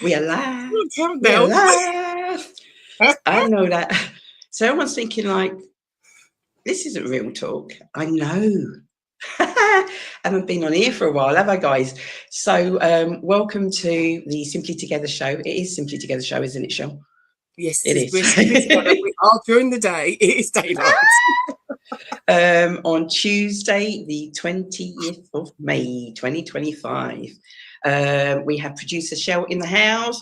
We are live. We are live. I know that. So everyone's thinking like, this isn't real talk. I know. I haven't been on here for a while, have I, guys? So welcome to the Simply Together show. It is Simply Together show, isn't it, Shel? Yes, it is. We're simply together. We are during the day. It is daylight. On Tuesday, the 20th of May, 2025. We have producer Shel in the house.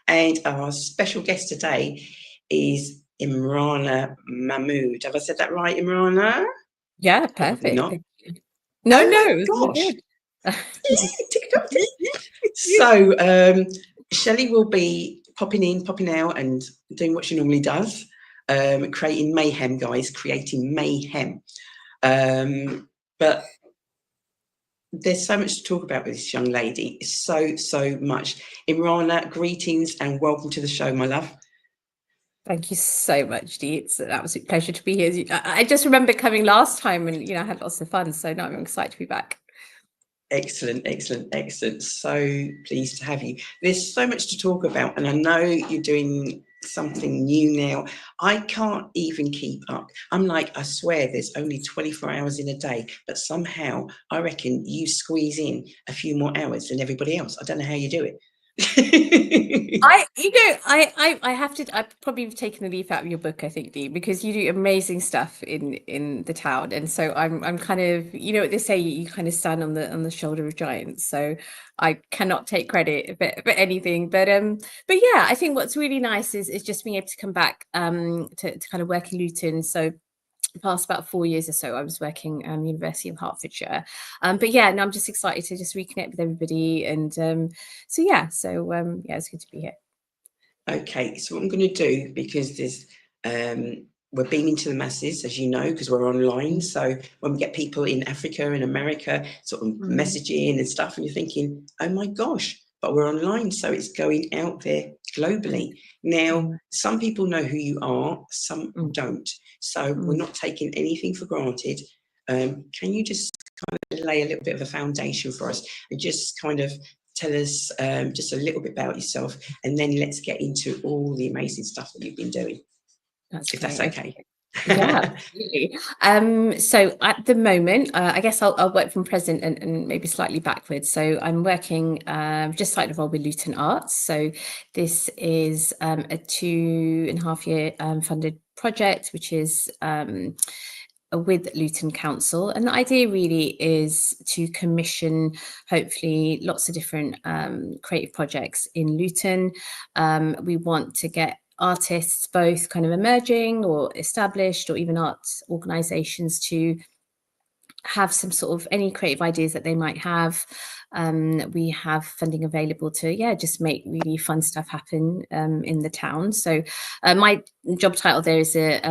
And our special guest today is Imrana Mahmood. Have I said that right, Imrana? Yeah, perfect. Not. No, Oh, gosh. So Shelley will be popping in, popping out, and doing what she normally does, creating mayhem, guys, creating mayhem. But there's so much to talk about with this young lady. So much. Imrana, greetings and welcome to the show, my love. Thank you so much, Dee. It's an absolute pleasure to be here. I just remember coming last time and, I had lots of fun. So now I'm excited to be back. Excellent. So pleased to have you. There's so much to talk about, and I know you're doing something new now. I can't even keep up. I'm like, I swear there's only 24 hours in a day, but somehow I reckon you squeeze in a few more hours than everybody else. I don't know how you do it. I've probably taken the leaf out of your book, I think, Dee, because you do amazing stuff in the town, and so I'm kind of, what they say, you kind of stand on the shoulder of giants. So I cannot take credit for anything, but yeah, I think what's really nice is just being able to come back to kind of work in Luton. So past about 4 years or so I was working University of Hertfordshire, but yeah, no, I'm just excited to just reconnect with everybody, and yeah, it's good to be here. Okay, so what I'm going to do, because there's we're beaming to the masses, as you know, because we're online. So when we get people in Africa and America sort of messaging and stuff, and you're thinking, oh my gosh, but we're online, so it's going out there globally. Now, some people know who you are, some don't. So we're not taking anything for granted. Can you just kind of lay a little bit of a foundation for us and just kind of tell us just a little bit about yourself, and then let's get into all the amazing stuff that you've been doing. That's okay. Yeah, absolutely. So at the moment, I guess I'll work from present and maybe slightly backwards. So I'm working just slightly involved with LutonArts. So this is a 2.5 year funded project, which is with Luton Council, and the idea really is to commission hopefully lots of different creative projects in Luton. We want to get artists, both kind of emerging or established, or even arts organizations, to have some sort of any creative ideas that they might have. We have funding available to just make really fun stuff happen in the town. So my job title there is a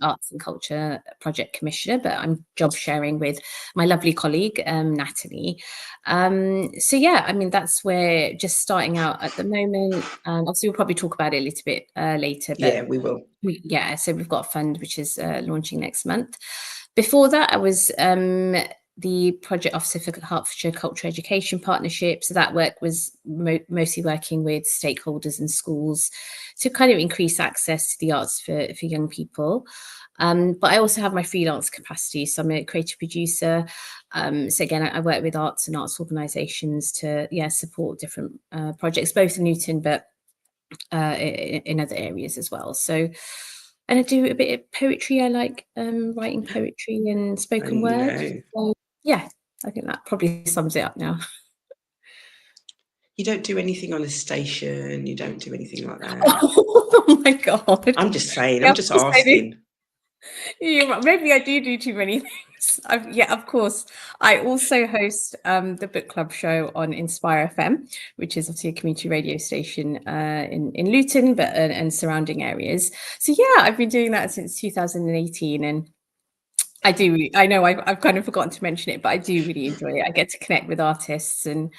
arts and culture project commissioner, but I'm job sharing with my lovely colleague Natalie. So yeah, I mean, that's where just starting out at the moment. Obviously we'll probably talk about it a little bit later, but yeah, we will. So we've got a fund which is launching next month. Before that, I was the project officer for Hertfordshire Cultural Education Partnership. So that work was mostly working with stakeholders and schools to kind of increase access to the arts for young people. But I also have my freelance capacity. So I'm a creative producer. So again, I work with arts and arts organisations to support different projects, both in Luton, but in other areas as well. So, and I do a bit of poetry. I like writing poetry and spoken word. So, yeah, I think that probably sums it up now. You don't do anything on a station. You don't do anything like that. Oh my God. I'm just saying. I'm just asking. Yeah, maybe I do too many things. Of course. I also host the book club show on Inspire FM, which is obviously a community radio station in Luton, but and surrounding areas. So yeah, I've been doing that since 2018, and I know I've kind of forgotten to mention it, but I do really enjoy it. I get to connect with artists and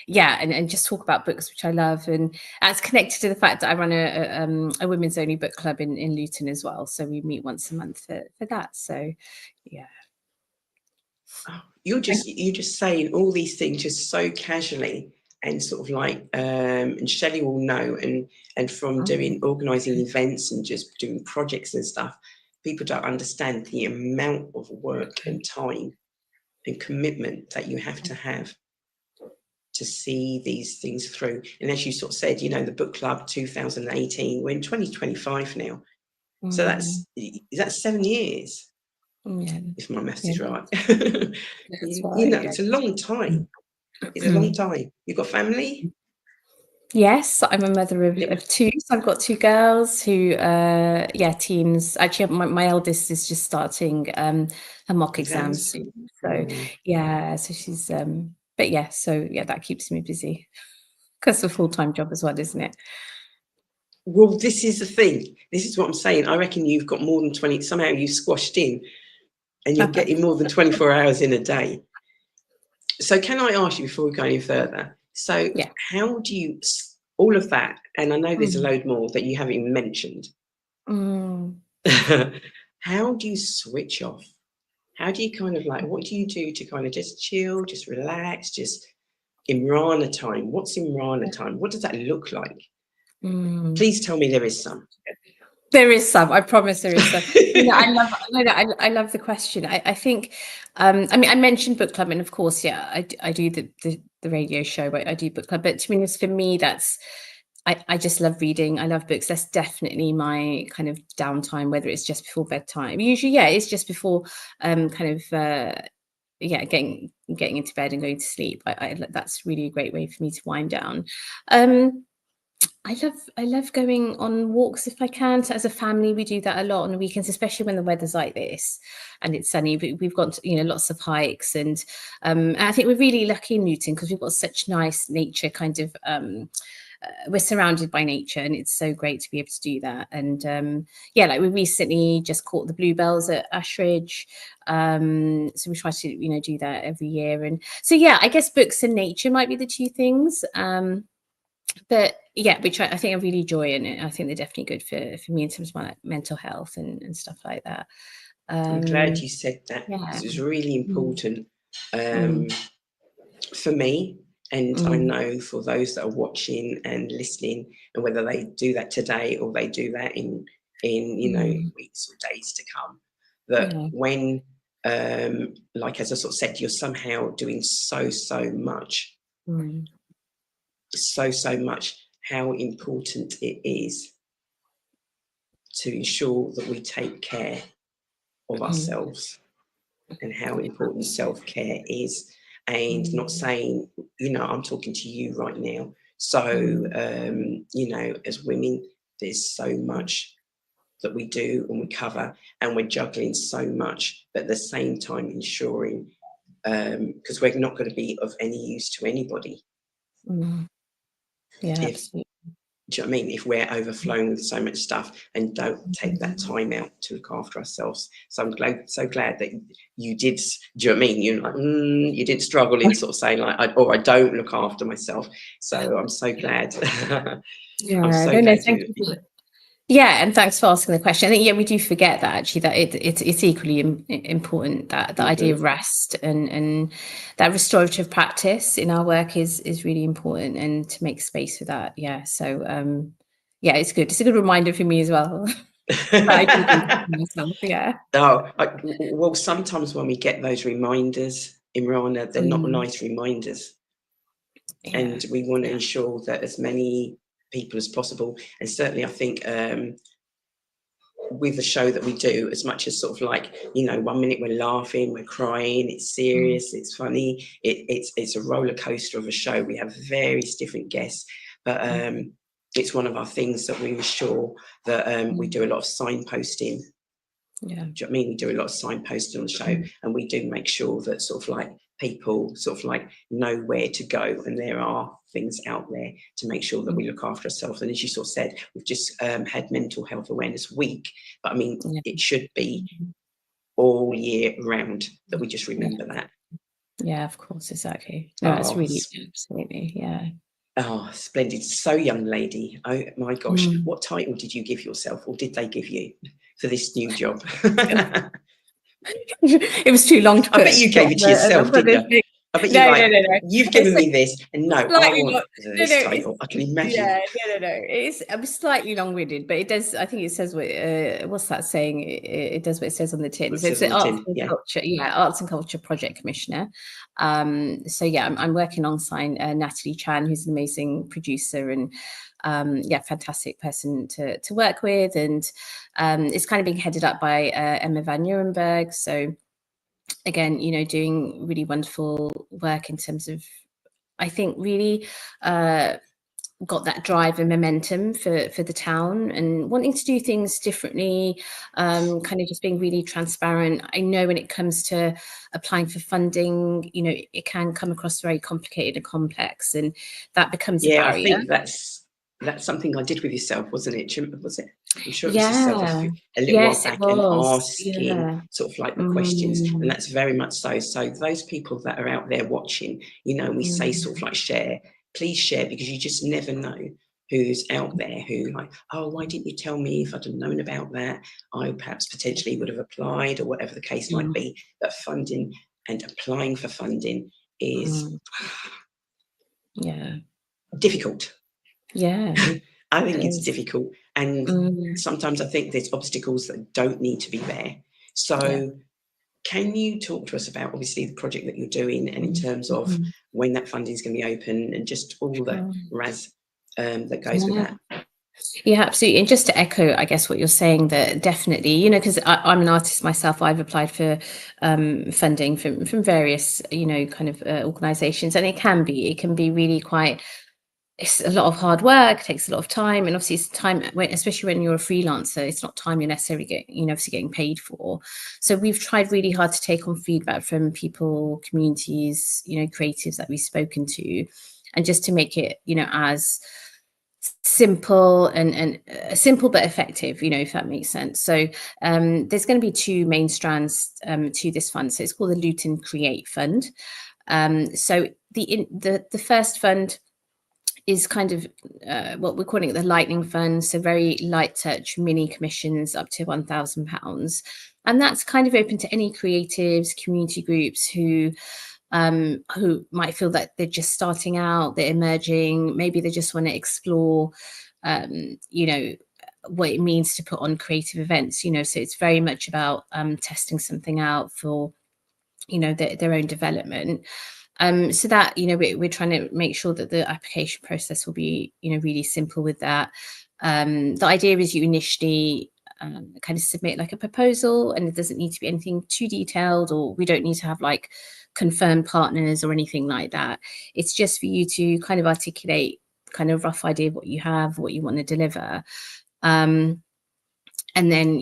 just talk about books, which I love, and that's connected to the fact that I run a women's only book club in Luton as well. So we meet once a month for that. So yeah. Oh, you're just saying all these things just so casually and sort of like, and Shelley will know, and from organising events and just doing projects and stuff, people don't understand the amount of work and time and commitment that you have to see these things through. And as you sort of said, you know, the book club 2018, we're in 2025 now. So that's 7 years, if my maths is right. You know, it's a long time. It's a long time. You've got family? Yes, I'm a mother of two. So I've got two girls who, teens. Actually, my eldest is just starting her mock exams soon. So so she's, but yeah, so yeah, that keeps me busy because it's a full-time job as well, isn't it? Well, this is the thing. This is what I'm saying. I reckon you've got more than 20. Somehow you squashed in, and you're getting more than 24 hours in a day. So can I ask you before we go any further? So how do you, all of that, and I know there's a load more that you haven't even mentioned. How do you switch off? How do you kind of like, what do you do to kind of just chill, just relax, just Imrana time? What's Imrana time? What does that look like? Please tell me there is some. There is some. I promise there is some. You know, I love the question. I think, I mean, I mentioned book club, and of course, I do the radio show. I do book club, but to be honest, for me, that's I just love reading. I love books. That's definitely my kind of downtime, whether it's just before bedtime. Usually, it's just before getting into bed and going to sleep. That's really a great way for me to wind down. I love going on walks if I can. So as a family, we do that a lot on the weekends, especially when the weather's like this and it's sunny. We've got, you know, lots of hikes, and I think we're really lucky in Luton because we've got such nice nature kind of. We're surrounded by nature, and it's so great to be able to do that. And like we recently just caught the bluebells at Ashridge, so we try to, you know, do that every year. And so I guess books and nature might be the two things. But which I think I really enjoy, and I think they're definitely good for me in terms of my mental health and stuff like that. I'm glad you said that, because it's really important for me, and I know for those that are watching and listening, and whether they do that today or they do that in you know, weeks or days to come, that when like as I sort of said, you're somehow doing so much. So much, how important it is to ensure that we take care of ourselves, and how important self-care is. And not saying, you know, I'm talking to you right now. So, you know, as women, there's so much that we do and we cover, and we're juggling so much, but at the same time ensuring, because we're not going to be of any use to anybody. Absolutely. Do you know what I mean? If we're overflowing with so much stuff and don't take that time out to look after ourselves. So I'm so glad that you did. Do you know what I mean? You're like, you didn't struggle in sort of saying like, I don't look after myself. So I'm so glad. I'm so glad thank you. Yeah, and thanks for asking the question. I think we do forget that actually, that it's equally important, that the idea of rest and that restorative practice in our work is really important, and to make space for that. So it's good. It's a good reminder for me as well. I do think myself, well, sometimes when we get those reminders, Imrana, they're not nice reminders, and we want to ensure that as many people as possible, and certainly I think with the show that we do, as much as sort of like, you know, 1 minute we're laughing, we're crying, it's serious, it's funny, it's a roller coaster of a show. We have various different guests, but it's one of our things that we ensure that we do a lot of signposting. Do you know what I mean? We do a lot of signposting on the show, and we do make sure that sort of like people sort of like know where to go, and there are things out there to make sure that we look after ourselves. And as you sort of said, we've just had Mental Health Awareness Week, but I mean, it should be all year round that we just remember that. Yeah, of course, exactly. No, that's really, absolutely, Oh, splendid. So, young lady, oh my gosh, what title did you give yourself, or did they give you for this new job? It was too long to put. I bet you gave it to yourself, didn't you? I bet you No. you've given me this, and no, I Slightly want long. this title. I can imagine. Yeah, no. It's I'm slightly long-winded, but it does. I think it says what. What's that saying? It does what it says on the tin. So it's the Arts and Culture. Yeah, Arts and Culture Project Commissioner. So yeah, I'm working alongside Natalie Chan, who's an amazing producer and fantastic person to work with, and it's kind of being headed up by Emma van Nuremberg. So again, doing really wonderful work in terms of, I think, really got that drive and momentum for the town and wanting to do things differently, kind of just being really transparent. I know when it comes to applying for funding, it can come across very complicated and complex, and that becomes a barrier. I think that's something I did with yourself, wasn't it? Was it? I'm sure it was yourself a little while back, and asking sort of like the questions, and that's very much so. So those people that are out there watching, we say sort of like share, please share, because you just never know who's out there who like, oh, why didn't you tell me? If I'd have known about that, I perhaps potentially would have applied, or whatever the case might be. But funding and applying for funding is difficult. Yeah, I think it's difficult, and sometimes I think there's obstacles that don't need to be there. So can you talk to us about obviously the project that you're doing, and in terms of when that funding is going to be open, and just all the razz that goes with that? Yeah, absolutely. And just to echo, I guess, what you're saying, that definitely, because I'm an artist myself, I've applied for funding from various, kind of organizations, and it can be really quite, it's a lot of hard work, takes a lot of time, and obviously it's time, especially when you're a freelancer, it's not time you're necessarily obviously getting paid for. So we've tried really hard to take on feedback from people, communities, creatives that we've spoken to, and just to make it, as simple and simple but effective, if that makes sense. So there's going to be two main strands to this fund. So it's called the Luton Create Fund. So the first fund is kind of what we're calling it the Lightning Fund, so very light touch mini commissions up to £1,000, and that's kind of open to any creatives, community groups who might feel that they're just starting out, they're emerging, maybe they just want to explore what it means to put on creative events, so it's very much about testing something out for their own development. So that, we're trying to make sure that the application process will be, really simple with that. The idea is you initially kind of submit like a proposal, and it doesn't need to be anything too detailed, or we don't need to have like confirmed partners or anything like that. It's just for you to kind of articulate kind of rough idea of what you have, what you want to deliver. And then,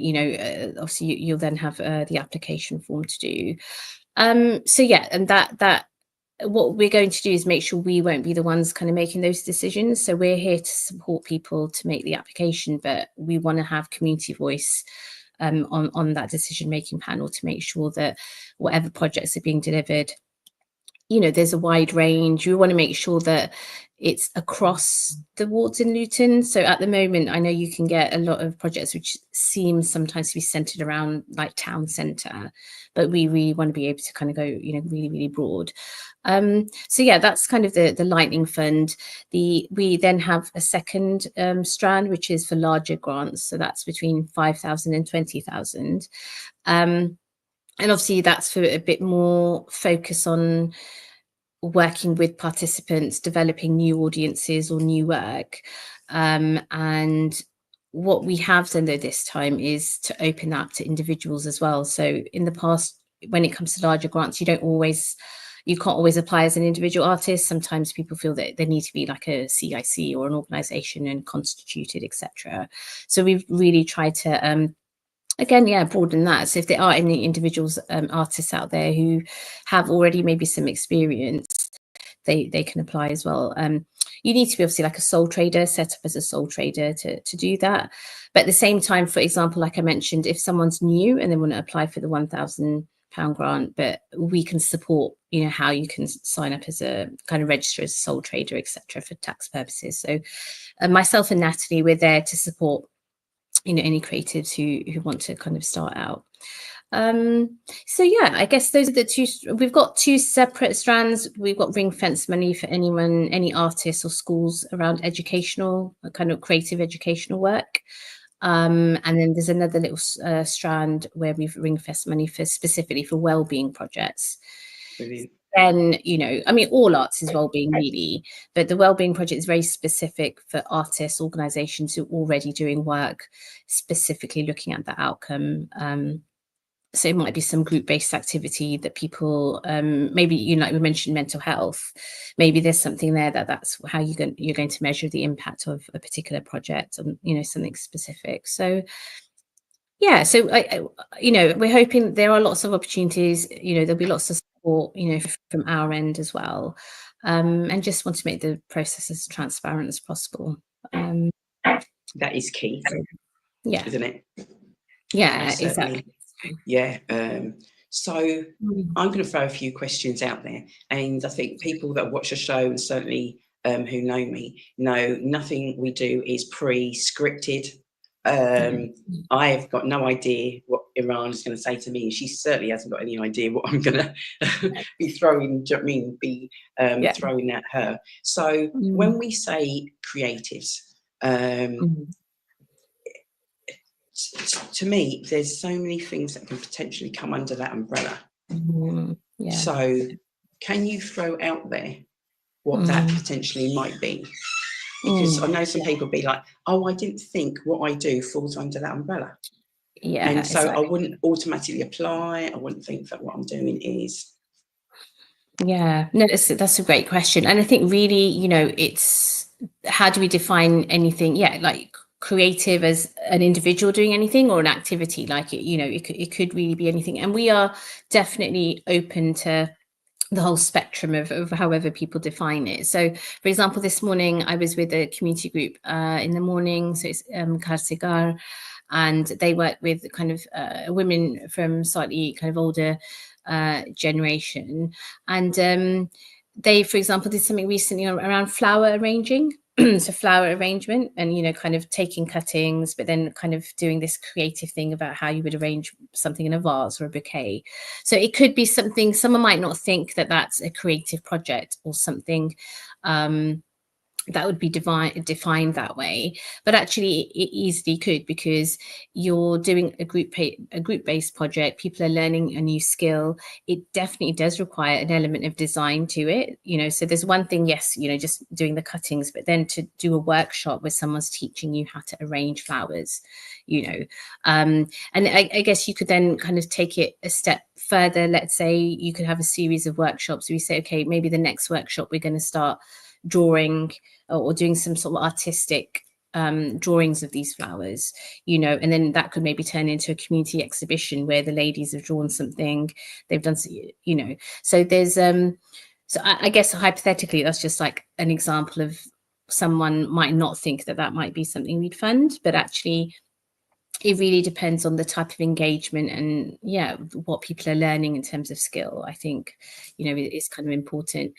obviously you'll then have the application form to do. So yeah, and that what we're going to do is make sure we won't be the ones kind of making those decisions. So we're here to support people to make the application, but we want to have community voice on that decision-making panel to make sure that whatever projects are being delivered, there's a wide range. We want to make sure that it's across the wards in Luton. So at the moment, I know you can get a lot of projects which seem sometimes to be centered around like town centre, but we really want to be able to kind of go, really, really broad. So yeah, that's kind of the Lightning Fund. We then have a second strand, which is for larger grants. So that's between 5,000 and 20,000. And obviously that's for a bit more focus on working with participants, developing new audiences or new work. And what we have done though this time is to open that up to individuals as well. So in the past, when it comes to larger grants, you can't always apply as an individual artist. Sometimes people feel that they need to be like a CIC or an organisation and constituted, etc. So we've really tried to again, broaden that. So if there are any individuals, artists out there who have already maybe some experience, they can apply as well. You need to be obviously like a sole trader, set up as a sole trader to do that. But at the same time, for example, like I mentioned, if someone's new and they want to apply for the £1,000 grant, but we can support, how you can sign up as a kind of register as a sole trader, etc., for tax purposes. So myself and Natalie, we're there to support any creatives who want to kind of start out. So yeah, I guess those are the two. We've got two separate strands. We've got ring fence money for anyone, any artists or schools around educational, kind of creative educational work. And then there's another little strand where we've ring fence money for specifically for wellbeing projects. Brilliant. Then, you know, I mean, all arts is wellbeing really, but the wellbeing project is very specific for artists, organizations who are already doing work, specifically looking at the outcome. So it might be some group-based activity that people, maybe, you know, like we mentioned mental health, maybe there's something there that's how you're going to measure the impact of a particular project, and, you know, something specific. So yeah, so I you know, we're hoping there are lots of opportunities, you know, there'll be lots of support, you know, from our end as well, and just want to make the process as transparent as possible. That is key, Yeah, isn't it? yeah, Certainly. exactly. Yeah. So I'm going to throw a few questions out there, and I think people that watch the show, and certainly who know me, know nothing we do is pre-scripted. I've got no idea what Iran is going to say to me, and she certainly hasn't got any idea what I'm going to be throwing. Do you know what I mean? Be throwing at her. So when we say creatives, to me, there's so many things that can potentially come under that umbrella. Yeah. So can you throw out there what that potentially might be? Because I know some people be like, oh, I didn't think what I do falls under that umbrella. Yeah. And so I wouldn't automatically apply. I wouldn't think that what I'm doing is. Yeah, no, that's a great question. And I think really, you know, it's how do we define anything? Yeah, like creative as an individual doing anything, or an activity, like, you know, it could really be anything. And we are definitely open to the whole spectrum of however people define it. So, for example, this morning I was with a community group in the morning. So it's Karsegar, and they work with kind of women from slightly kind of older generation. And they, for example, did something recently around flower arranging. So flower arrangement, and, you know, kind of taking cuttings, but then kind of doing this creative thing about how you would arrange something in a vase or a bouquet. So it could be something, someone might not think that that's a creative project or something that would be defined that way, but actually it easily could, because you're doing a group-based project. People are learning a new skill. It definitely does require an element of design to it, you know. So there's one thing, yes, you know, just doing the cuttings, but then to do a workshop where someone's teaching you how to arrange flowers, you know, and I guess you could then kind of take it a step further. Let's say you could have a series of workshops where you say, okay, maybe the next workshop we're going to start drawing or doing some sort of artistic drawings of these flowers, you know, and then that could maybe turn into a community exhibition where the ladies have drawn something, they've done, you know. So there's so I guess hypothetically that's just like an example of someone might not think that that might be something we'd fund, but actually it really depends on the type of engagement and, yeah, what people are learning in terms of skill. I think, you know, it's kind of important.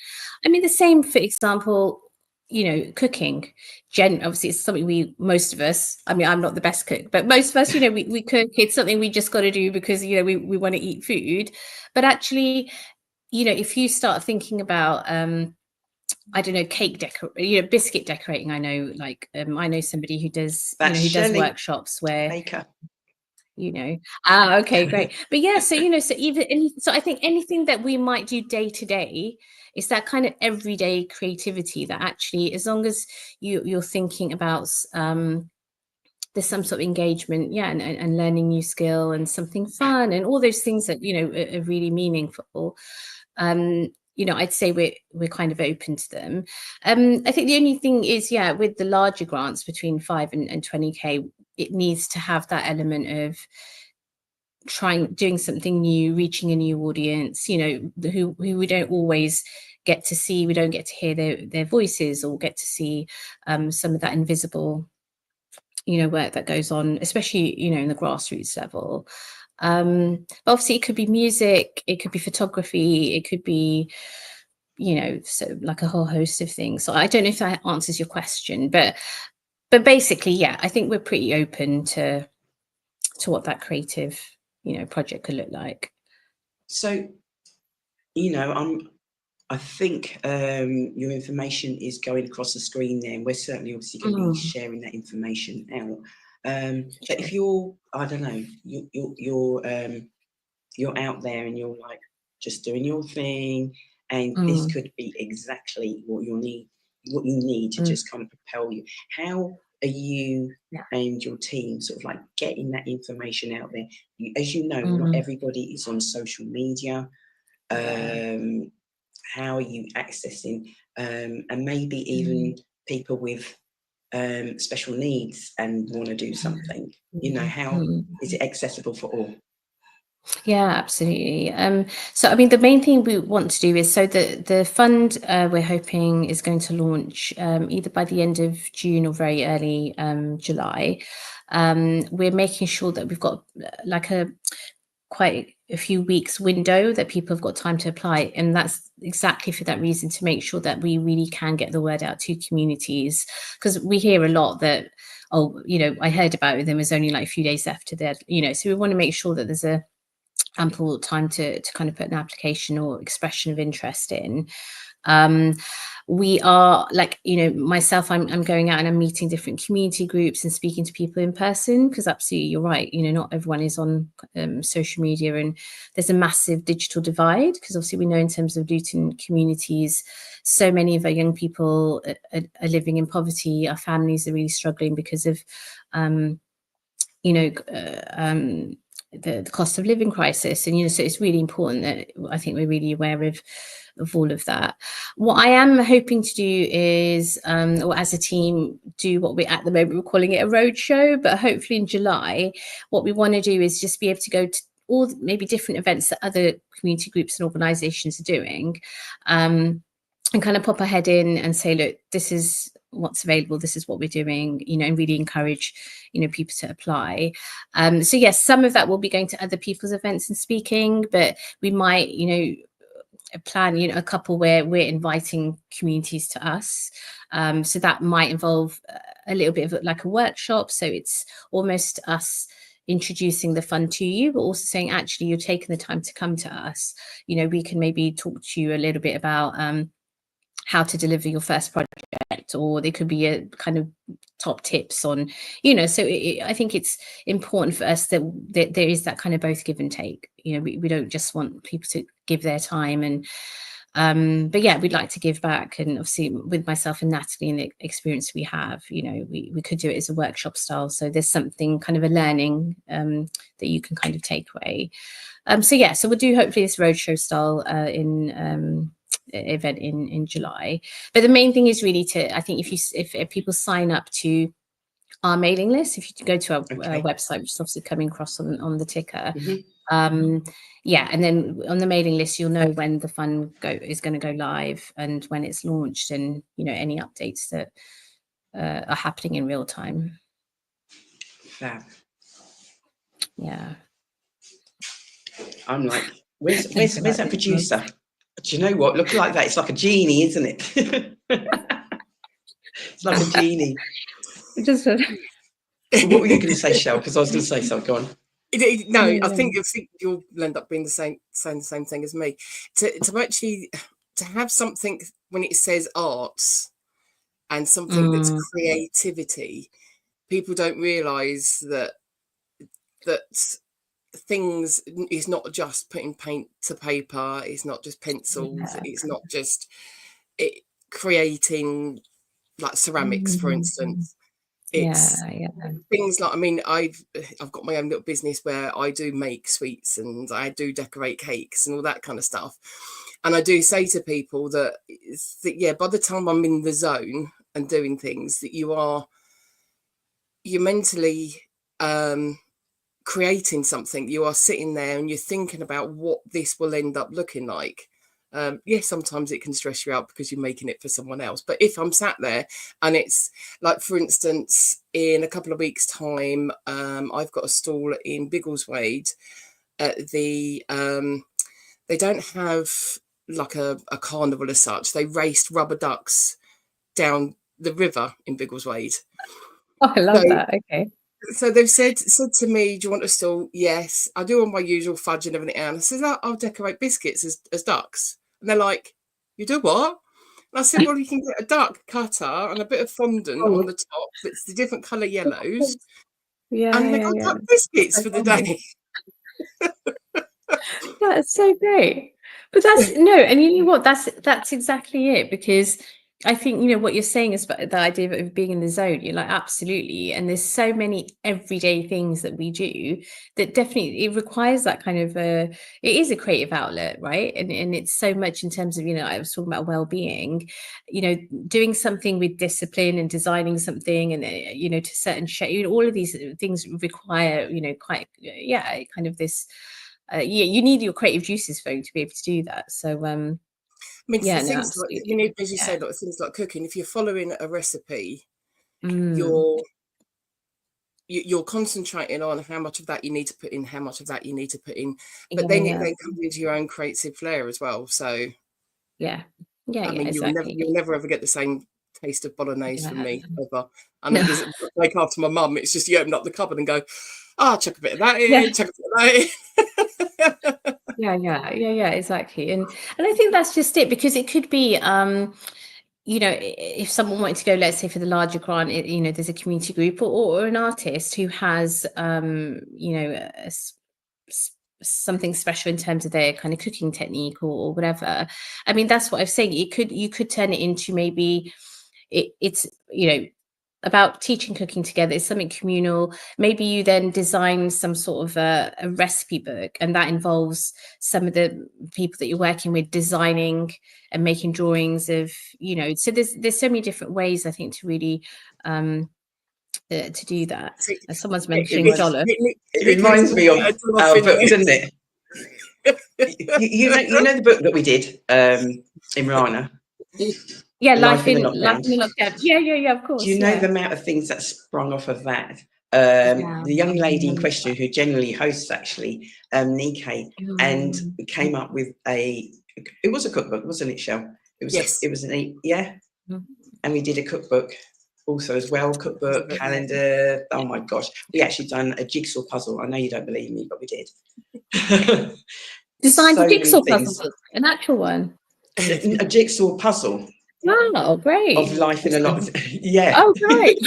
I mean, the same, for example, you know, cooking. Obviously, it's something most of us, I mean, I'm not the best cook, but most of us, you know, we cook. It's something we just got to do because, you know, we want to eat food. But actually, you know, if you start thinking about, I don't know, biscuit decorating. I know, like, I know somebody who does, you know, who does workshops where, Baker. you know, okay, great. But yeah, so, you know, so so I think anything that we might do day to day is that kind of everyday creativity that actually, as long as you're thinking about, there's some sort of engagement, yeah, and learning new skill and something fun and all those things that, you know, are really meaningful. You know, I'd say we're kind of open to them. I think the only thing is, yeah, with the larger grants between 5 and 20k, it needs to have that element of doing something new, reaching a new audience, you know, who we don't always get to see. We don't get to hear their voices or get to see some of that invisible, you know, work that goes on, especially, you know, in the grassroots level. But obviously it could be music, it could be photography, it could be, you know, so like a whole host of things. So I don't know if that answers your question, but basically, yeah, I think we're pretty open to what that creative, project could look like. So, I think your information is going across the screen there, and we're certainly obviously going to be sharing that information out. But if you're, I don't know, you're out there and you're like just doing your thing, and this could be exactly what you need to just kind of propel you. How are you and your team sort of like getting that information out there? As you know, not everybody is on social media. How are you accessing, and maybe even people with special needs and want to do something? How is it accessible for all? Yeah, absolutely. So I mean, the main thing we want to do is, so the fund we're hoping is going to launch either by the end of June or very early July. We're making sure that we've got like quite a few weeks window that people have got time to apply, and that's exactly for that reason, to make sure that we really can get the word out to communities, because we hear a lot that, I heard about it, there was only like a few days after that, so we want to make sure that there's a ample time to kind of put an application or expression of interest in. We are like, myself, I'm going out and I'm meeting different community groups and speaking to people in person, because absolutely, you're right, not everyone is on social media, and there's a massive digital divide, because obviously we know in terms of Luton communities, so many of our young people are living in poverty. Our families are really struggling because of the cost of living crisis, and so it's really important that I think we're really aware of all of that. What I am hoping to do is, or as a team, do what we're at the moment, we're calling it a roadshow, but hopefully in July, what we want to do is just be able to go to all maybe different events that other community groups and organisations are doing, and kind of pop our head in and say, look, this is what's available, this is what we're doing, and really encourage, people to apply. So yes, some of that will be going to other people's events and speaking, but we might, plan, a couple where we're inviting communities to us. So that might involve a little bit of like a workshop. So it's almost us introducing the fund to you, but also saying, actually, you're taking the time to come to us. We can maybe talk to you a little bit about how to deliver your first project, or there could be a kind of top tips on, so I think it's important for us that there is that kind of both give and take. We don't just want people to give their time, and but yeah, we'd like to give back. And obviously with myself and Natalie and the experience we have, we could do it as a workshop style, so there's something kind of a learning that you can kind of take away. So yeah, so we'll do hopefully this roadshow style in event in July. But the main thing is really to, I think, if people sign up to our mailing list, if you go to our website, which is obviously coming across on the ticker, yeah, and then on the mailing list you'll know when the fund is going to go live and when it's launched, and any updates that are happening in real time. Fab. Yeah, I'm like, where's that producer? Do you know what? Looking like that, it's like a genie, isn't it? It's like a genie. just What were you going to say, Shell? Because I was going to say something. Go on. No, I think you'll end up being saying the same thing as me. To actually to have something when it says arts and something that's creativity, people don't realise that things is not just putting paint to paper, it's not just pencils, it's not just creating like ceramics, for instance. It's things like, I mean, I've got my own little business where I do make sweets and I do decorate cakes and all that kind of stuff. And I do say to people that yeah, by the time I'm in the zone and doing things, that you're mentally creating something. You are sitting there and you're thinking about what this will end up looking like. Yes, sometimes it can stress you out because you're making it for someone else. But if I'm sat there and it's like, for instance, in a couple of weeks' time, I've got a stall in Biggleswade at the they don't have like a carnival as such. They raced rubber ducks down the river in Biggleswade. Oh, I love that. Okay. So they've said to me, do you want a stall? Yes. I do all my usual fudge and everything. And I said, I'll decorate biscuits as ducks. And they're like, you do what? And I said, well, you can get a duck cutter and a bit of fondant on the top. That's the different colour yellows. And they got duck biscuits for the day. That's so great. But that's no, and you know what? That's exactly it, because I think, you know, what you're saying is about the idea of being in the zone. You're like, absolutely. And there's so many everyday things that we do that definitely it requires that kind of it is a creative outlet, right? And it's so much in terms of, you know, I was talking about well-being, you know, doing something with discipline and designing something and you know, to certain shape, you know, all of these things require, you know, quite kind of this you need your creative juices flowing to be able to do that. So I mean, yeah, for no, things like, you know, as you say, like things like cooking, if you're following a recipe, Mm. you're concentrating on how much of that you need to put in, how much of that you need to put in, but Yeah, then it yeah, then comes into your own creative flair as well. So yeah, yeah, I yeah, mean, exactly. you'll never ever get the same taste of bolognese from Yeah. me ever. And it was like after my mum, it's just you open up the cupboard and go, chuck a bit of that Yeah. in, chuck a bit of that in. Yeah, exactly. And I think that's just it, because it could be you know, if someone wanted to go, let's say for the larger grant, you know, there's a community group or an artist who has you know, something special in terms of their kind of cooking technique or whatever. I mean, that's what I was saying. You could turn it into maybe it's, you know, about teaching cooking together. It's something communal. Maybe you then design some sort of a recipe book, and that involves some of the people that you're working with designing and making drawings of, you know, so there's so many different ways, I think, to really to do that. Someone's mentioning Jollop. It reminds me of our book, doesn't it? You know the book that we did in Rana? Yeah, Life in the Life in the Lockdown. Lockdown. Yeah, of course. Do you know yeah. the amount of things that sprung off of that? Yeah. The young lady in question, who generally hosts actually, Nike, and came up with it was a cookbook, wasn't it, Shell? Yes. It was and we did a cookbook also as well, cookbook, calendar. Oh my gosh, we actually done a jigsaw puzzle. I know you don't believe me, but we did. Designed So a jigsaw many things. puzzle, an actual one. A jigsaw puzzle. Wow, great. Of life in a lot. Yeah. Oh, great.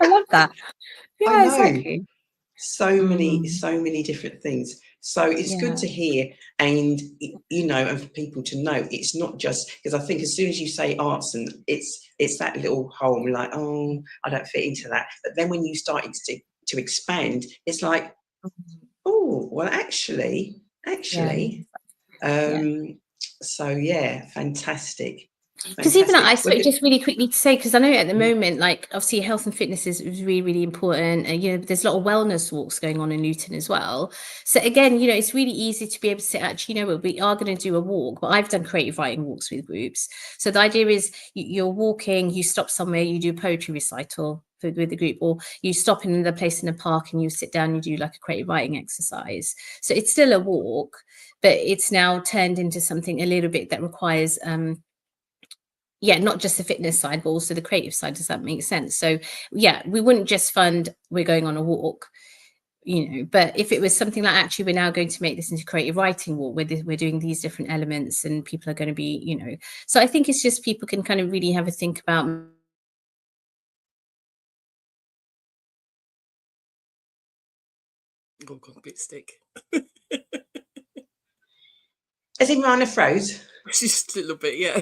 I love that. I Yeah, know. exactly. So many different things. So it's good to hear, and you know, and for people to know, it's not just because I think as soon as you say arts, and it's that little hole, and we're like, oh, I don't fit into that. But then when you start to expand, it's like, oh, well, actually. So yeah, fantastic. Because even I Well, just really quickly to say, because I know at the moment, like obviously health and fitness is really, really important. And, you know, there's a lot of wellness walks going on in Luton as well. So again, you know, it's really easy to be able to say, actually, you know, we are going to do a walk. But I've done creative writing walks with groups. So the idea is you're walking, you stop somewhere, you do a poetry recital with the group, or you stop in another place in a park and you sit down, you do like a creative writing exercise. So it's still a walk, but it's now turned into something a little bit that requires not just the fitness side, but also the creative side. Does that make sense? So yeah, we wouldn't just fund we're going on a walk, you know, but if it was something like, actually we're now going to make this into creative writing walk, we're doing these different elements and people are going to be, you know, so I think it's just people can kind of really have a think about. Oh, got a bit stick. As in Rana froze? Just a little bit, yeah.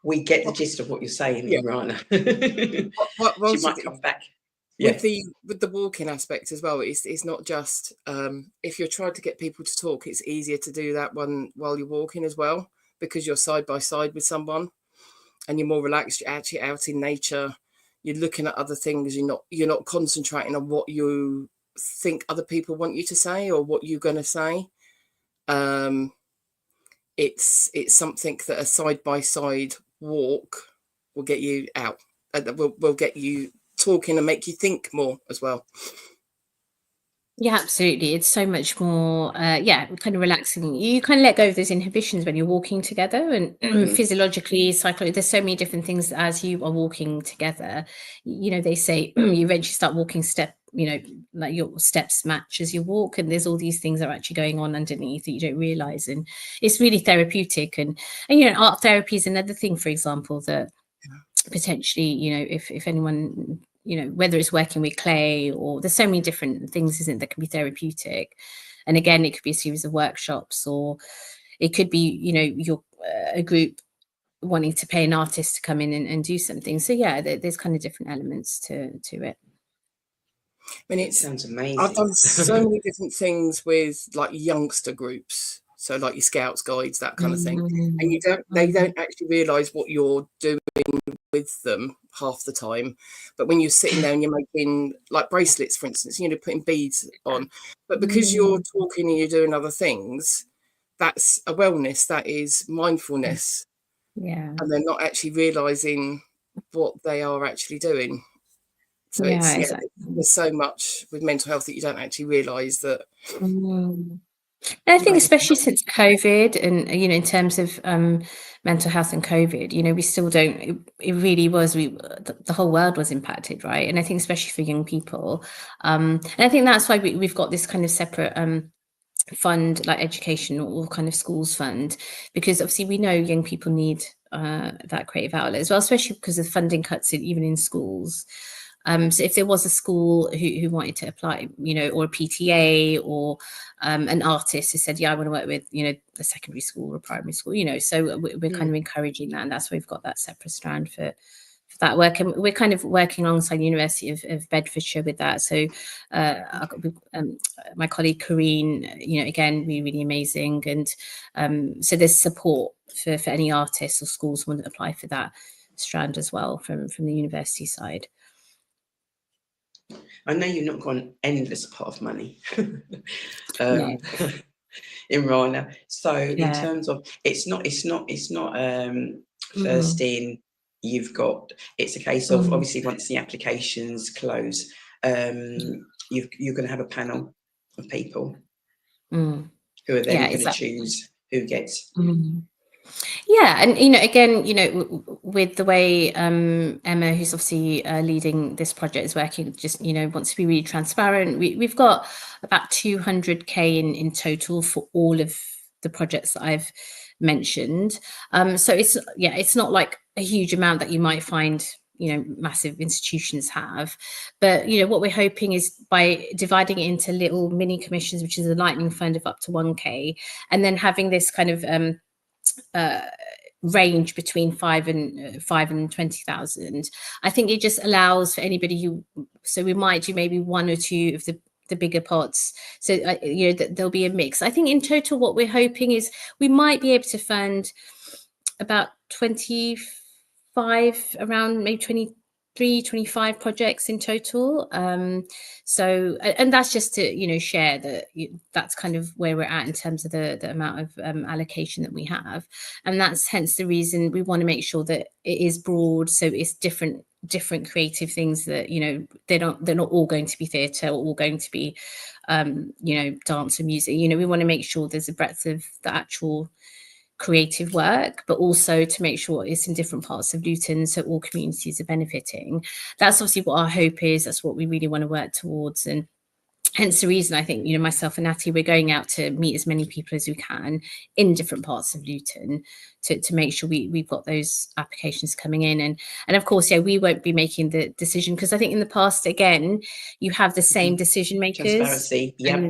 We get the gist of what you're saying, Rana. She might come back. With the walking aspect as well, it's not just if you're trying to get people to talk, it's easier to do that one while you're walking as well, because you're side by side with someone and you're more relaxed. You're actually out in nature. You're looking at other things. You're not concentrating on what you think other people want you to say or what you're going to say. It's something that a side by side walk will get you out. Will get you talking and make you think more as well. Yeah, absolutely. It's so much more, yeah, kind of relaxing. You kind of let go of those inhibitions when you're walking together, and physiologically, psychologically, there's so many different things as you are walking together. You know, they say you eventually start walking like your steps match as you walk, and there's all these things that are actually going on underneath that you don't realize, and it's really therapeutic. And you know, art therapy is another thing, for example, that potentially, you know, if anyone, you know, whether it's working with clay, or there's so many different things, isn't it, that can be therapeutic. And again, it could be a series of workshops, or it could be, you know, your a group wanting to pay an artist to come in and do something. So yeah, there's kind of different elements to it. I mean, It sounds amazing. I've done so many different things with like youngster groups, so like your scouts, guides, that kind of thing, and they don't actually realise what you're doing with them half the time. But when you're sitting there and you're making like bracelets, for instance, you know, putting beads on, but because you're talking and you're doing other things, that's a wellness, that is mindfulness, Yeah. and they're not actually realising what they are actually doing. So Yeah, it's, exactly. there's so much with mental health that you don't actually realise that. And I think especially since COVID, and you know, in terms of mental health and COVID, you know, we still don't, it really was, the whole world was impacted, right? And I think especially for young people, and I think that's why we've got this kind of separate fund, like education or kind of schools fund, because obviously we know young people need that creative outlet as well, especially because of funding cuts even in schools. So if there was a school who wanted to apply, you know, or a PTA, or an artist who said, yeah, I want to work with, you know, a secondary school or primary school, you know, so we're kind of encouraging that. And that's why we've got that separate strand for that work. And we're kind of working alongside the University of Bedfordshire with that. So my colleague Corrine, you know, again, really amazing. And so there's support for any artists or schools who want to apply for that strand as well from the university side. I know you've not got an endless pot of money No. in Rana. So in Yeah. terms of, it's not first in, you've got, it's a case of obviously once the applications close, you're going to have a panel of people who are then going to choose who gets. Yeah, and you know, again, you know, with the way Emma, who's obviously leading this project, is working, just, you know, wants to be really transparent. We've got about 200K in total for all of the projects that I've mentioned. So it's not like a huge amount that you might find, you know, massive institutions have. But you know, what we're hoping is by dividing it into little mini commissions, which is a lightning fund of up to 1K, and then having this kind of range between 5 and 20,000. I think it just allows for anybody who, so we might do maybe one or two of the bigger pots, so you know, there'll be a mix. I think in total what we're hoping is we might be able to fund about 25, around maybe 25 projects in total. So, and that's just to, you know, share that that's kind of where we're at in terms of the amount of allocation that we have. And that's hence the reason we want to make sure that it is broad, so it's different creative things, that, you know, they're not all going to be theatre, or all going to be you know, dance and music. You know, we want to make sure there's a breadth of the actual creative work, but also to make sure it's in different parts of Luton, so all communities are benefiting. That's obviously what our hope is. That's what we really want to work towards. And hence the reason I think, you know, myself and Natty, we're going out to meet as many people as we can in different parts of Luton to make sure we've got those applications coming in. And of course, yeah, we won't be making the decision, because I think in the past, again, you have the same decision makers. Transparency, yeah.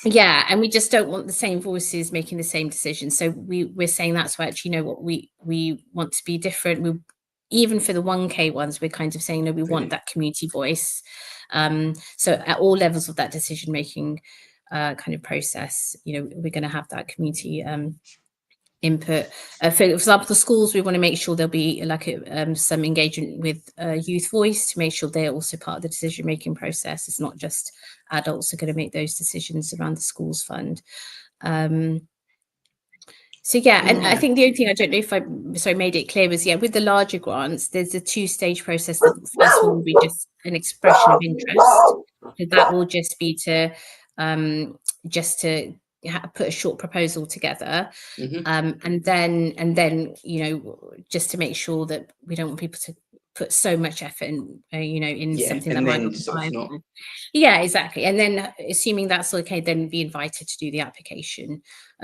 Yeah, and we just don't want the same voices making the same decisions. So we're saying that's why, actually, you know what, we want to be different. We, even for the 1K ones, we're kind of saying, no, we want that community voice. So at all levels of that decision making kind of process, you know, we're going to have that community input. For example, the schools, we want to make sure there'll be like some engagement with youth voice, to make sure they're also part of the decision making process. It's not just adults are going to make those decisions around the schools fund. So yeah, and I Right. think the only thing I don't know if I made it clear was with the larger grants, there's a 2-stage process. The first one will be just an expression of interest. So that will just be to put a short proposal together, and then just to make sure that we don't want people to put so much effort in in something that and might then not be sort of not. viable. Yeah, exactly. And then assuming that's okay, then be invited to do the application.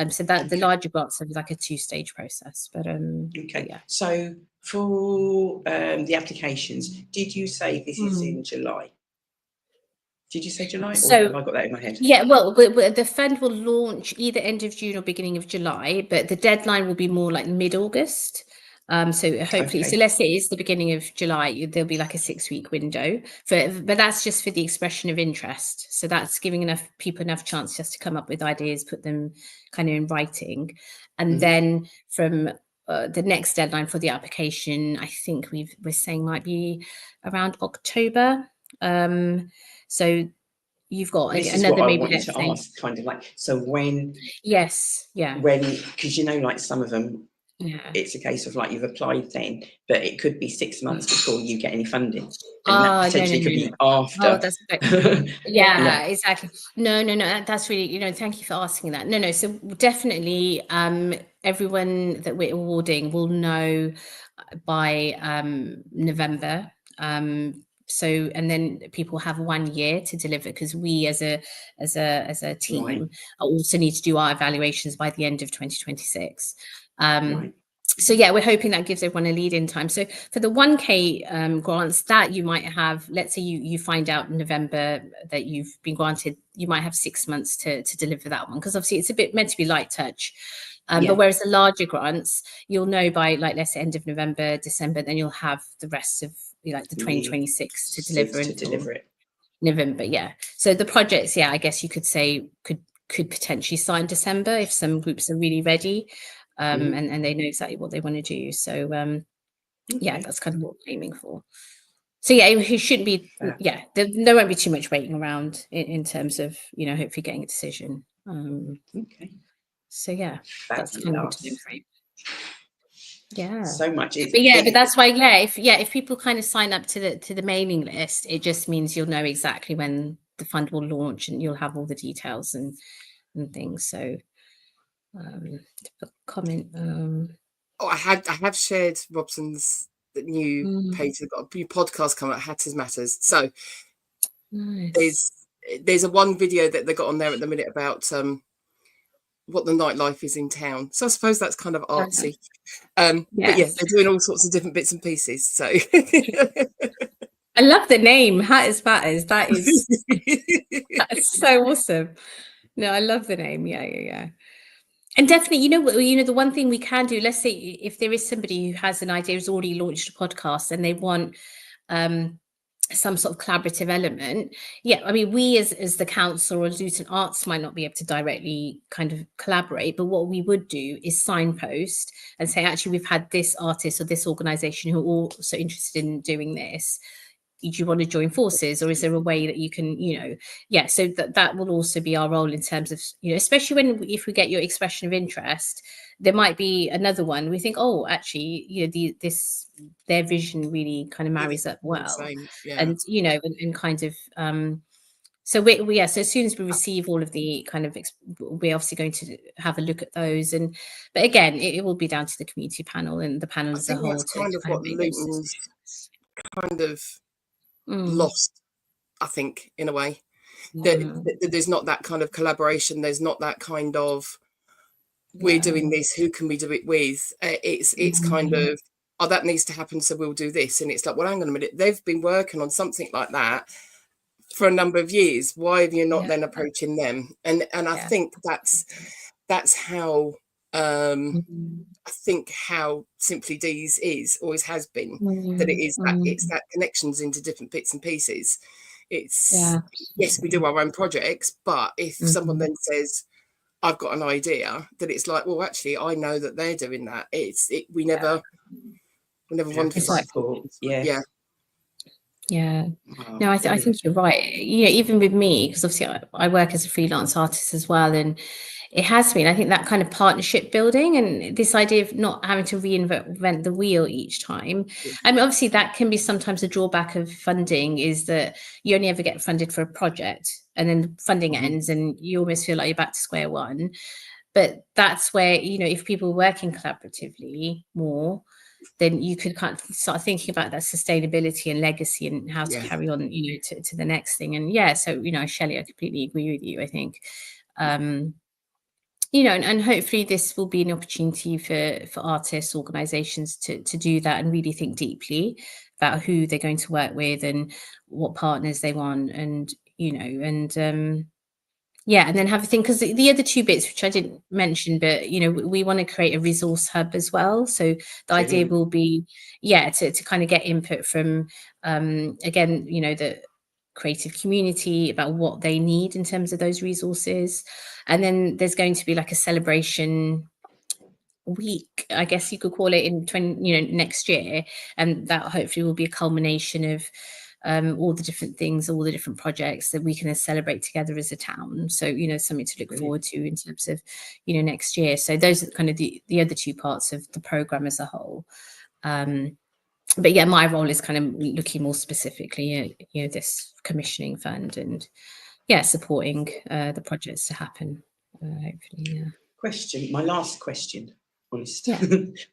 So that the larger grants are like a 2-stage process. But Okay. yeah. So for the applications, did you say this is in July? Did you say July, or have I got that in my head? Yeah, well, the fund will launch either end of June or beginning of July, but the deadline will be more like mid-August. So hopefully, so let's say it's the beginning of July, there'll be like a 6-week window but that's just for the expression of interest. So that's giving enough people enough chance just to come up with ideas, put them kind of in writing. And then from the next deadline for the application, I think we're saying might be around October. So you've got This is another what I maybe, wanted let's to say. ask, kind of like, so when, Yeah. because like some of them, Yeah. it's a case of like you've applied then, but it could be 6 months before you get any funding, and that potentially could be after. Oh, that's yeah, exactly. No, that's really, thank you for asking that. No, so definitely everyone that we're awarding will know by November. So, and then people have 1 year to deliver, because we as a team also need to do our evaluations by the end of 2026. So yeah, we're hoping that gives everyone a lead in time. So for the 1K grants that you might have, let's say you find out in November that you've been granted, you might have 6 months to deliver that one, because obviously it's a bit meant to be light touch. But whereas the larger grants, you'll know by like, let's say end of November, December, then you'll have the rest of like the 2026 to deliver it. November, yeah. So the projects, I guess you could say could potentially start in December if some groups are really ready, and they know exactly what they want to do. So that's kind of what we're aiming for. So it shouldn't be there won't be too much waiting around in terms of hopefully getting a decision. So that's kind of what to do. Yeah, so much. But that's why if people kind of sign up to the mailing list, it just means you'll know exactly when the fund will launch, and you'll have all the details and things. So comment. I have shared Robson's new page. They've got a new podcast coming out, Hatters Matters. So nice. There's a one video that they got on there at the minute about what the nightlife is in town. So I suppose that's kind of artsy. But they're doing all sorts of different bits and pieces. So I love the name, Hatters Matters. That is so awesome. No, I love the name. Yeah. And definitely, the one thing we can do, let's say if there is somebody who has an idea, has already launched a podcast, and they want some sort of collaborative element. I mean, we as the council or LutonArts might not be able to directly kind of collaborate, but what we would do is signpost and say, actually, we've had this artist or this organization who are also interested in doing this. Do you want to join forces, or is there a way that you can, so that will also be our role in terms of, especially if we get your expression of interest, there might be another one. We think, oh, actually, their vision really kind of marries up well. And, and kind of, so so as soon as we receive all of the kind of, we're obviously going to have a look at those. But again, it will be down to the community panel and the panel as a whole. That's kind of what Luton's kind of lost, I think, in a way. That there's not that kind of collaboration. There's not that kind of, we're doing this, who can we do it with? It's kind of, oh, that needs to happen, so we'll do this. And it's like, well, hang on a minute, they've been working on something like that for a number of years. Why have you not then approaching them? And I think that's how I think how Simply Deez is, always has been, that it is that it's that connections into different bits and pieces. It's yes, we do our own projects, but if someone then says, I've got an idea, that it's like, well, actually, I know that they're doing that. We never wanted to support. No, I think you're right. Even with me, because obviously I work as a freelance artist as well, and It has been. I think that kind of partnership building and this idea of not having to reinvent the wheel each time. I mean, obviously that can be sometimes a drawback of funding, is that you only ever get funded for a project and then the funding ends and you almost feel like you're back to square one. But that's where, you know, if people are working collaboratively more, then you could kind of start thinking about that sustainability and legacy and how to carry on, you know, to the next thing. And yeah, so, you know, Shelley, I completely agree with you. I think, you know, and hopefully this will be an opportunity for artists, organizations to do that and really think deeply about who they're going to work with and what partners they want. And, you know, and yeah, and then have a think, because the other two bits, which I didn't mention, but, you know, we want to create a resource hub as well. So the idea will be, to kind of get input from, again, you know, the creative community about what they need in terms of those resources. And then there's going to be like a celebration week, I guess you could call it, in next year, and that hopefully will be a culmination of all the different things, all the different projects that we can celebrate together as a town. So, you know, something to look forward to in terms of, you know, next year. So those are kind of the other two parts of the program as a whole. But yeah, my role is kind of looking more specifically at, you know, this commissioning fund and supporting the projects to happen. Hopefully, Question, my last question, honest. Yeah.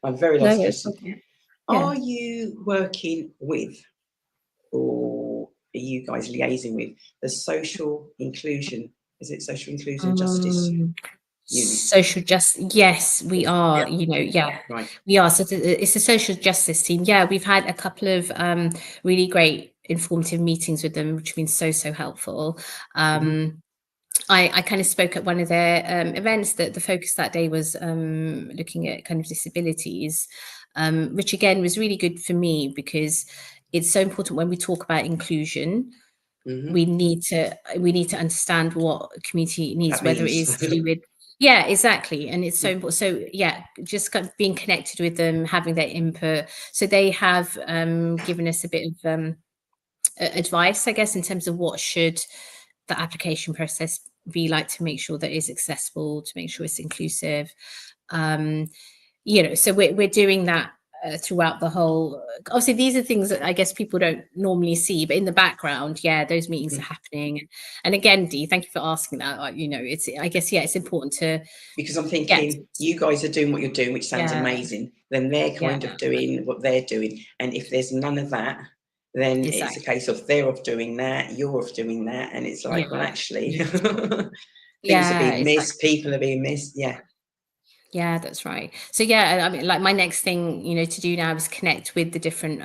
My very last question. Okay. Are you working with, or are you guys liaising with the social inclusion? Is it social inclusion justice unit? Social justice, yes, we are. You know, Right. We are. So it's a social justice team. Yeah, we've had a couple of really great informative meetings with them, which have been so helpful. I kind of spoke at one of their events that the focus that day was looking at kind of disabilities, which again was really good for me, because it's so important when we talk about inclusion. We need to understand what community needs, whether it is to do with exactly. And it's so important. So just kind of being connected with them, having their input. So they have given us a bit of advice, I guess, in terms of what should the application process be like to make sure that it's accessible, to make sure it's inclusive. You know, so we're doing that throughout the whole. Obviously, these are things that I guess people don't normally see, but in the background, those meetings are happening. And again, Dee, thank you for asking that. You know, it's, I guess, it's important to, because I'm thinking you guys are doing what you're doing, which sounds amazing. Then they're kind of doing what they're doing, and if there's none of that, then it's a case of they're off doing that, you're off doing that, and it's like, well, actually, things are being missed, people are being missed. Yeah, that's right. So I mean, like, my next thing, you know, to do now is connect with the different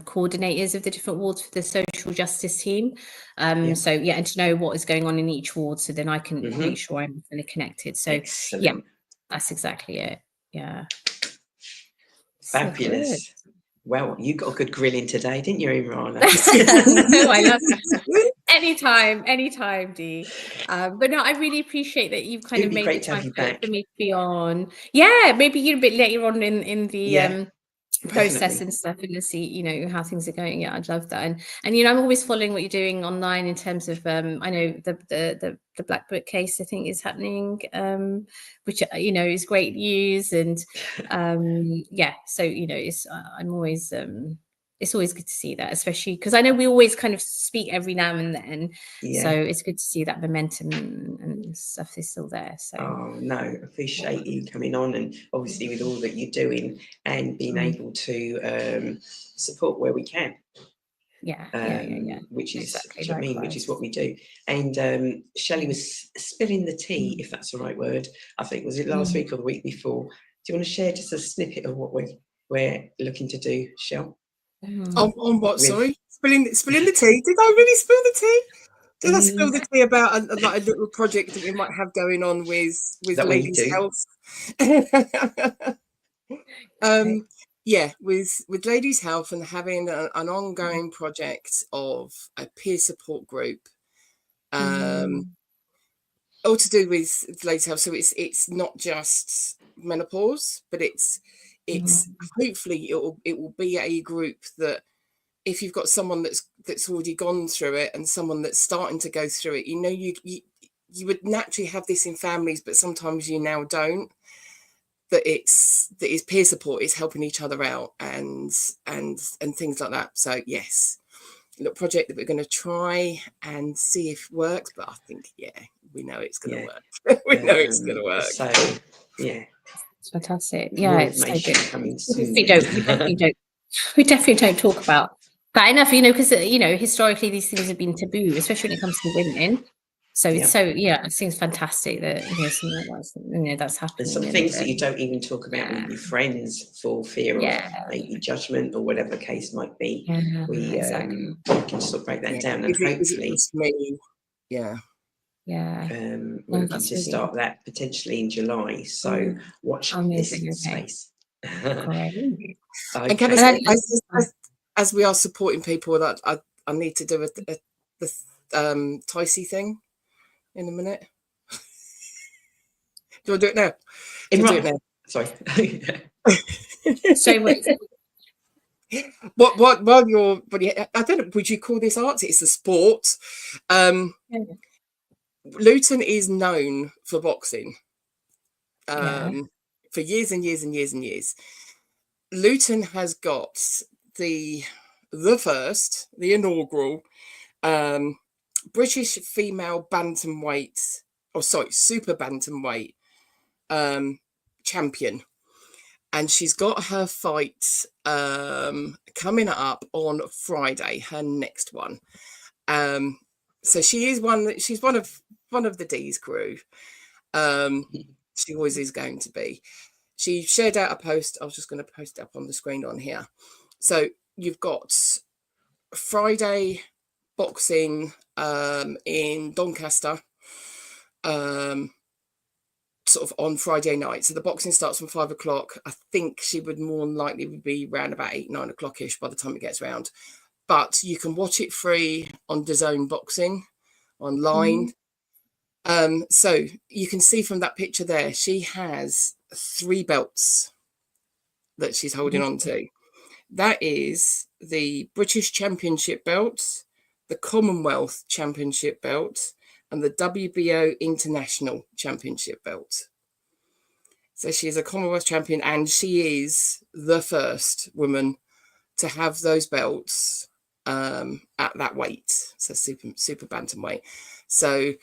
coordinators of the different wards for the social justice team. So and to know what is going on in each ward, so then I can make sure I'm really connected. So excellent. That's exactly it. Yeah. Fabulous. So well, you got a good grilling today, didn't you, Imrana? No, I love that. Anytime, Dee. But no, I really appreciate that you've kind of made the time for me to be on. Yeah, maybe you're a bit later on in the process and stuff, and to see, you know, how things are going. I'd love that. And you know, I'm always following what you're doing online in terms of I know the Black Book case, I think, is happening, which, you know, is great news. And so, you know, it's I'm always it's always good to see that, especially because I know we always kind of speak every now and then. So it's good to see that momentum and stuff is still there. So no, appreciate you coming on, and obviously with all that you're doing and being able to support where we can. Which is exactly, which is what we do. And Shelley was spilling the tea, if that's the right word. I think, was it last week or the week before? Do you want to share just a snippet of what we're looking to do, Shell? On what? Sorry, spilling the tea. Did I really spill the tea? Did I spill the tea about a little project that we might have going on with ladies' health? With ladies' health, and having an ongoing project of a peer support group, all to do with ladies' health. So it's not just menopause, but it's hopefully it will be a group that, if you've got someone that's already gone through it and someone that's starting to go through it, you know, you would naturally have this in families, but sometimes you now don't. That it's peer support, is helping each other out, and things like that. So yes, a little project that we're going to try and see if it works. But I think, yeah, we know it's going to work. We know it's going to work. So yeah, It's fantastic. more Yeah, it's so information good. coming soon. We definitely don't talk about that enough, you know, because you know, historically these things have been taboo, especially when it comes to women. So Yeah. it's it seems fantastic that you know something like that's, you know, that's happening. There's some things that you don't even talk about with your friends for fear of maybe judgment or whatever the case might be. We exactly. can sort of break that down, and hopefully, we're looking to start that potentially in July. So watch this space. Great. And can I say, as we are supporting people, that I need to do the Ticey thing in a minute. Do I do it now? Do it now? Sorry. So wait. While you're, I don't know, would you call this art? It's a sport. Luton is known for boxing. For years and years and years and years. Luton has got the inaugural British female bantamweight, super bantamweight champion, and she's got her fight coming up on Friday, her next one. So she's one of the Deez crew. She always is going to be. She shared out a post. I was just going to post it up on the screen on here. So you've got Friday boxing in Doncaster, sort of on Friday night. So the boxing starts from 5 o'clock. I think she would more than likely be around about 8-9 o'clock-ish by the time it gets round. But you can watch it free on DAZN Boxing online. So you can see from that picture there, she has 3 belts that she's holding on to. That is the British Championship belt, the Commonwealth Championship belt, and the WBO International Championship belt. So she is a Commonwealth champion, and she is the first woman to have those belts at that weight. So super bantamweight. So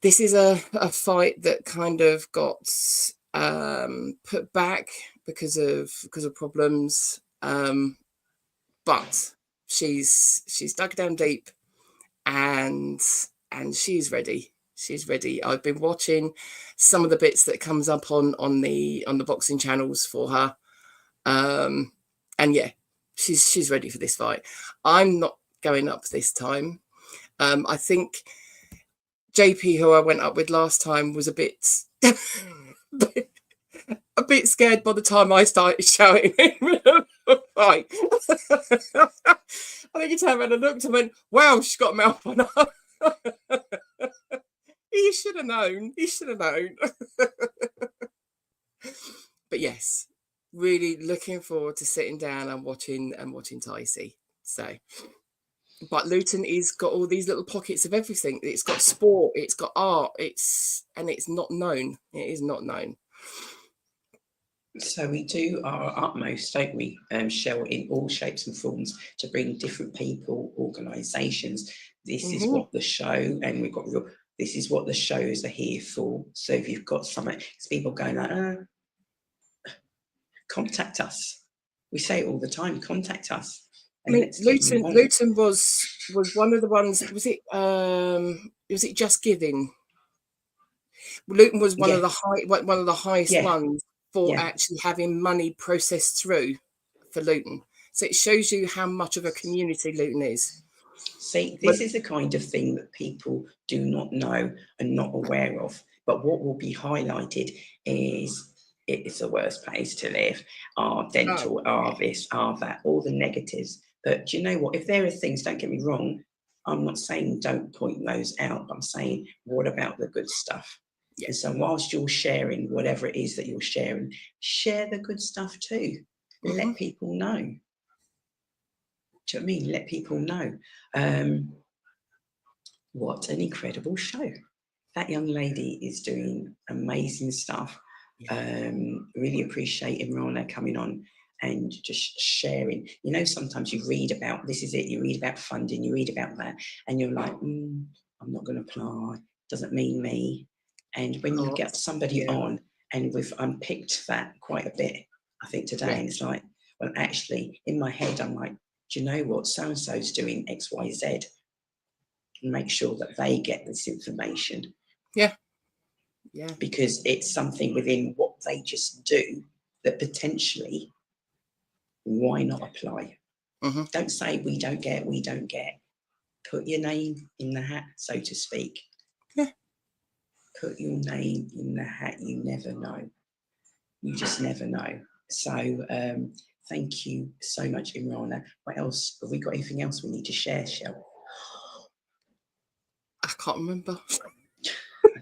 this is a fight that kind of got put back because of problems. But she's dug down deep, and she's ready. She's ready. I've been watching some of the bits that comes up on the boxing channels for her. And yeah, she's ready for this fight. I'm not going up this time. I think JP, who I went up with last time, was a bit scared by the time I started shouting fight. I think he turned around and looked and went, wow, she's got a mouth on her. He should have known. He should have known. But yes, really looking forward to sitting down and watching Ticey. So, but Luton is got all these little pockets of everything. It's got sport, it's got art, it's not known. It is not known. So we do our utmost, don't we, Shell, in all shapes and forms to bring different people, organisations. This is what the show, and we've got this is what the shows are here for. So if you've got something, it's people going like, contact us. We say it all the time, contact us. I mean, Luton was one of the ones. Was it Just Giving? Luton was one of the highest ones for actually having money processed through for Luton. So it shows you how much of a community Luton is. See, this is the kind of thing that people do not know and not aware of. But what will be highlighted is it's the worst place to live, our dental, our this, our that, all the negatives. But do you know what? If there are things, don't get me wrong, I'm not saying don't point those out. I'm saying, what about the good stuff? Yeah. And so whilst you're sharing whatever it is that you're sharing, share the good stuff too. Let people know. Do you know what I mean? Let people know. What an incredible show. that young lady is doing amazing stuff. Really appreciate Imrana coming on and just sharing. You know, sometimes you read about, this is it, you read about funding, you read about that, and you're like, I'm not going to apply, doesn't mean me. And when you get somebody on, and we've unpicked that quite a bit, I think, today, and it's like, well, actually, in my head, I'm like, do you know what? So-and-so's doing X, Y, Z. And make sure that they get this information. Yeah. Because it's something within what they just do that potentially, why not apply? Don't say we don't get. Put your name in the hat, so to speak. Yeah. Put your name in the hat. You never know. You just never know. So thank you so much, Imrana. What else? Have we got anything else we need to share, Shell? I can't remember.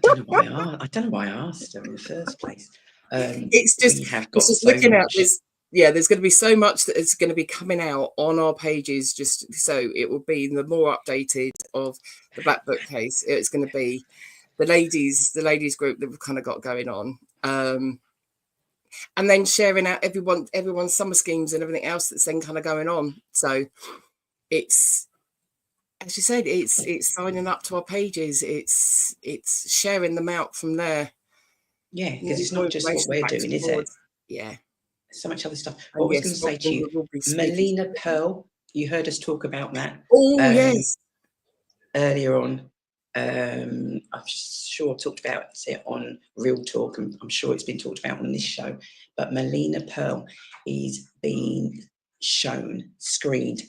I don't know why I asked her in the first place. It's just, we have got just so looking much. at this. Yeah, there's going to be so much that is going to be coming out on our pages, just so it will be the more updated of the Black Book case. It's going to be the ladies group that we've kind of got going on, and then sharing out everyone's summer schemes and everything else that's then kind of going on. So it's, as you said, it's signing up to our pages. It's sharing them out from there. Yeah, because it's not just what we're doing, is it? Yeah. So much other stuff. What I was going to say to you, Melina Pearl, you heard us talk about that. Oh, yes. Earlier on. I'm sure I talked about it on Real Talk, and I'm sure it's been talked about on this show. But Melina Pearl is being shown, screened,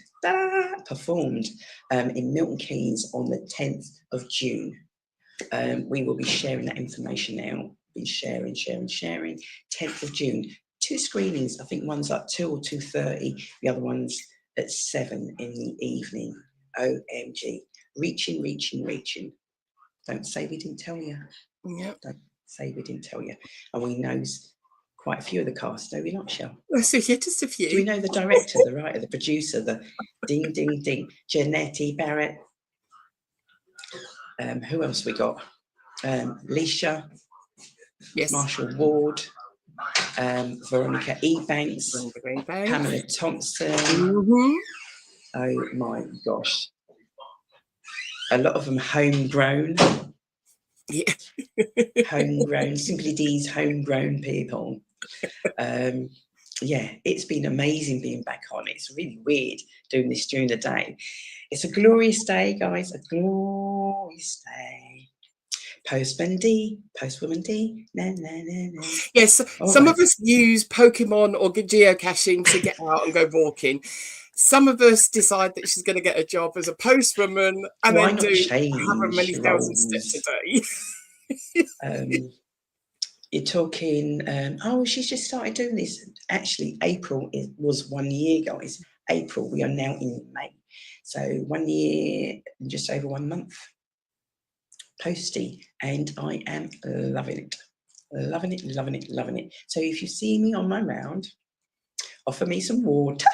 performed in Milton Keynes on the 10th of June. We will be sharing that information now. Been sharing. 10th of June. 2 screenings. I think one's at 2 or 2:30. The other one's at 7 in the evening. OMG. Reaching. Don't say we didn't tell you. Yep. Don't say we didn't tell you. And we know quite a few of the cast, no, we're not, Shell. So, yeah, just a few. Do we know the director, the writer, the producer, the ding, Janetti Barrett? Who else we got? Leisha. Yes. Marshall Ward. Veronica Ebanks. Pamela Thompson. Oh my gosh. A lot of them homegrown. Yeah. Homegrown, Simply Deez homegrown people. Yeah, it's been amazing being back on. It's really weird doing this during the day. It's a glorious day, guys, a glorious day. Postwoman D, na na na na. Yes, some of us use Pokemon or geocaching to get out and go walking. Some of us decide that she's going to get a job as a postwoman and then do however many thousand steps a day. You're talking, she's just started doing this. Actually, April was 1 year, guys. April, we are now in May. So 1 year and just over 1 month. Posty, and I am loving it. Loving it. So if you see me on my round, offer me some water.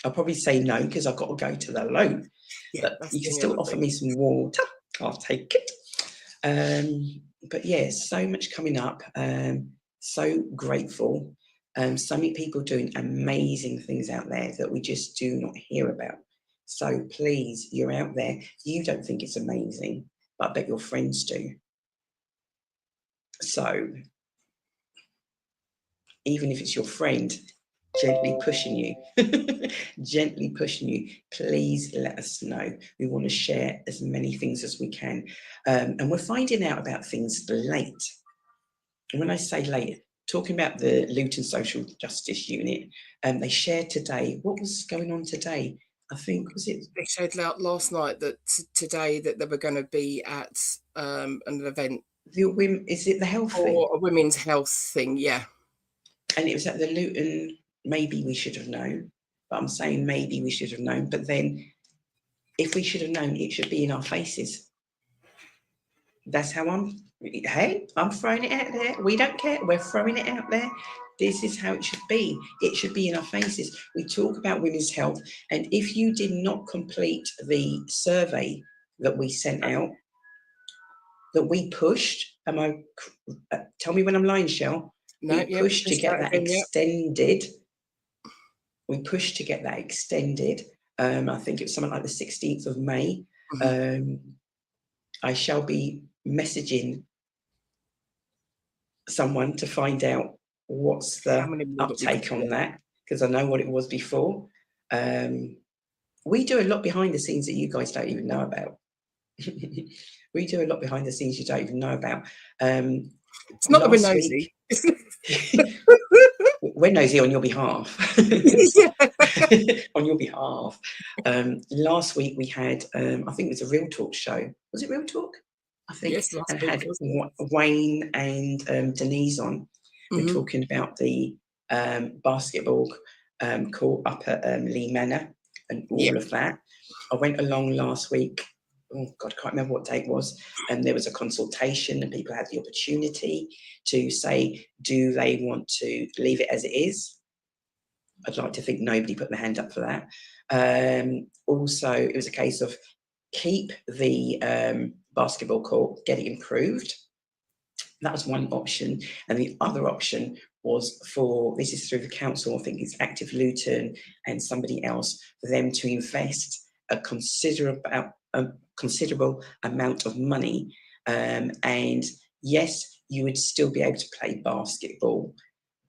I'll probably say no because I've got to go to the loan. Yeah, but you can still offer me some water. I'll take it. But yeah, so much coming up. So grateful. So many people doing amazing things out there that we just do not hear about. So please, you're out there. You don't think it's amazing, but I bet your friends do. So even if it's your friend gently pushing you, please let us know. We want to share as many things as we can. And we're finding out about things late. And when I say late, talking about the Luton Social Justice Unit, they shared today. What was going on today? I think, was it? They showed out last night that today that they were going to be at an event. Is it the health thing? Or a women's health thing, yeah. And it was at the Luton. Maybe we should have known, but I'm saying maybe we should have known. But then if we should have known, it should be in our faces. That's how I'm throwing it out there. We don't care. We're throwing it out there. This is how it should be. It should be in our faces. We talk about women's health. And if you did not complete the survey that we sent out, that we pushed. Tell me when I'm lying, Shell. No, We pushed to get that again, extended. We pushed to get that extended. I think it was something like the 16th of May. I shall be messaging someone to find out what's the uptake on that, because I know what it was before. We do a lot behind the scenes that you guys don't even know about. We do a lot behind the scenes you don't even know about. It's not that we're nosy. We're nosy on your behalf. On your behalf. Last week we had, I think it was a Real Talk show. Was it Real Talk? I think. Yes, and had Wayne and Deez on. We're talking about the basketball court up at Lee Manor and all of that. I went along last week. Oh God, I can't remember what date it was. And there was a consultation and people had the opportunity to say, do they want to leave it as it is? I'd like to think nobody put their hand up for that. Also, it was a case of keep the basketball court, get it improved. That was one option. And the other option was for, this is through the council, I think it's Active Luton and somebody else, for them to invest a considerable amount of money. And yes, you would still be able to play basketball,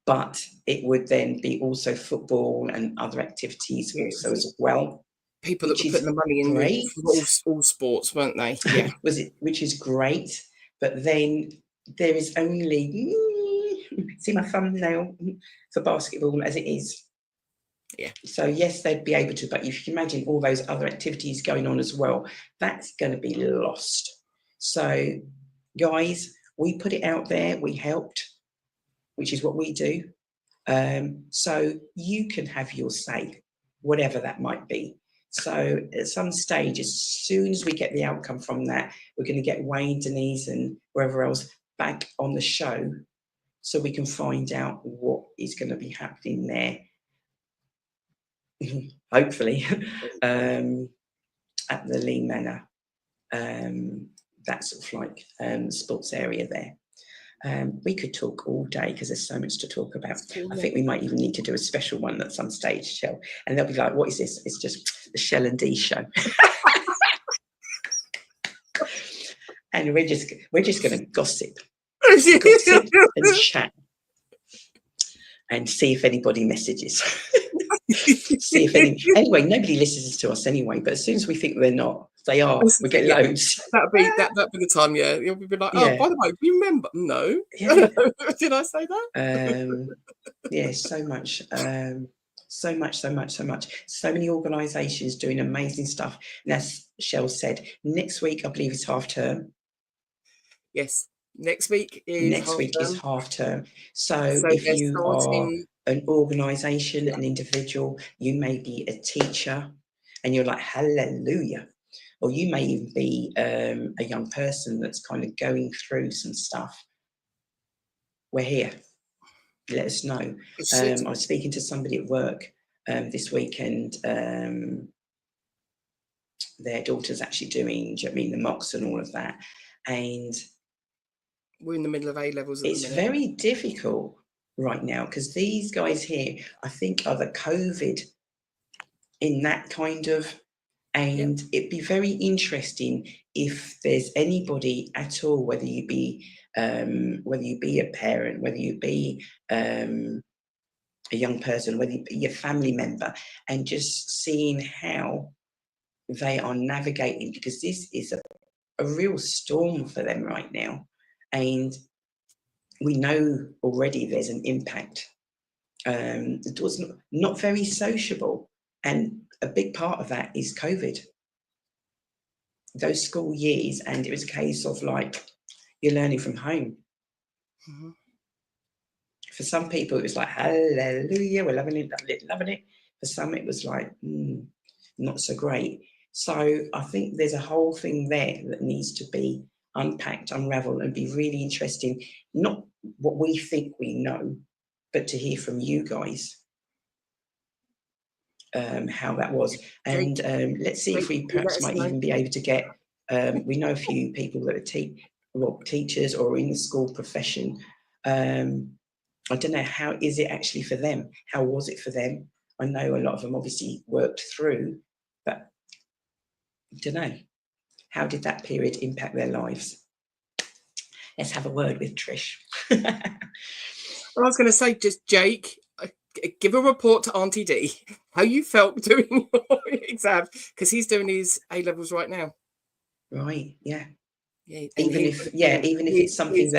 but it would then be also football and other activities also as well. People that were putting the money in all sports, weren't they? Yeah. Which is great. But then there is only, see my thumbnail, for basketball as it is. Yeah. So yes, they'd be able to, but if you imagine all those other activities going on as well, that's going to be lost. So guys, we put it out there, we helped, which is what we do. So you can have your say, whatever that might be. So at some stage, as soon as we get the outcome from that, we're going to get Wayne, Deez and wherever else back on the show so we can find out what is going to be happening there. Hopefully, at the Lee Manor, that sort of like sports area there. We could talk all day because there's so much to talk about. I think we might even need to do a special one at some stage, Shell. And they'll be like, what is this? It's just the Shell and Deez show. And we're just going to gossip and chat and see if anybody messages. See if anyway, nobody listens to us anyway, but as soon as we think they're not, they are, we get loads. That'd be the time, yeah. You'll be like, oh, by the way, you remember? No. Yeah. Did I say that? Yeah, so much. So many organisations doing amazing stuff. And as Shell said, next week, I believe, is half term. Yes. Next week is half term. So if you are an organisation, an individual, you may be a teacher and you're like, hallelujah. Or you may even be a young person that's kind of going through some stuff. We're here. Let us know. I was speaking to somebody at work this weekend. Their daughter's actually doing, the mocks and all of that. And we're in the middle of A-levels. It's very difficult right now because these guys here, I think, are the COVID in that kind of, and it'd be very interesting if there's anybody at all, whether you be a parent, whether you be a young person, whether you be a family member, and just seeing how they are navigating, because this is a real storm for them right now. And we know already there's an impact. It was not very sociable. And a big part of that is COVID. Those school years, and it was a case of like, you're learning from home. Mm-hmm. For some people, it was like, hallelujah, we're loving it. For some, it was like, not so great. So I think there's a whole thing there that needs to be unpacked, unraveled, and be really interesting. Not what we think we know, but to hear from you guys how that was. And let's see if we perhaps might even be able to get, we know a few people that are well, teachers or in the school profession. I don't know, how is it actually for them? How was it for them? I know a lot of them obviously worked through, but I don't know. How did that period impact their lives? Let's have a word with Trish. Well, I was going to say, just Jake, give a report to Auntie D how you felt doing your exams, because he's doing his A-levels right now. Right, yeah. Yeah, Even if it's something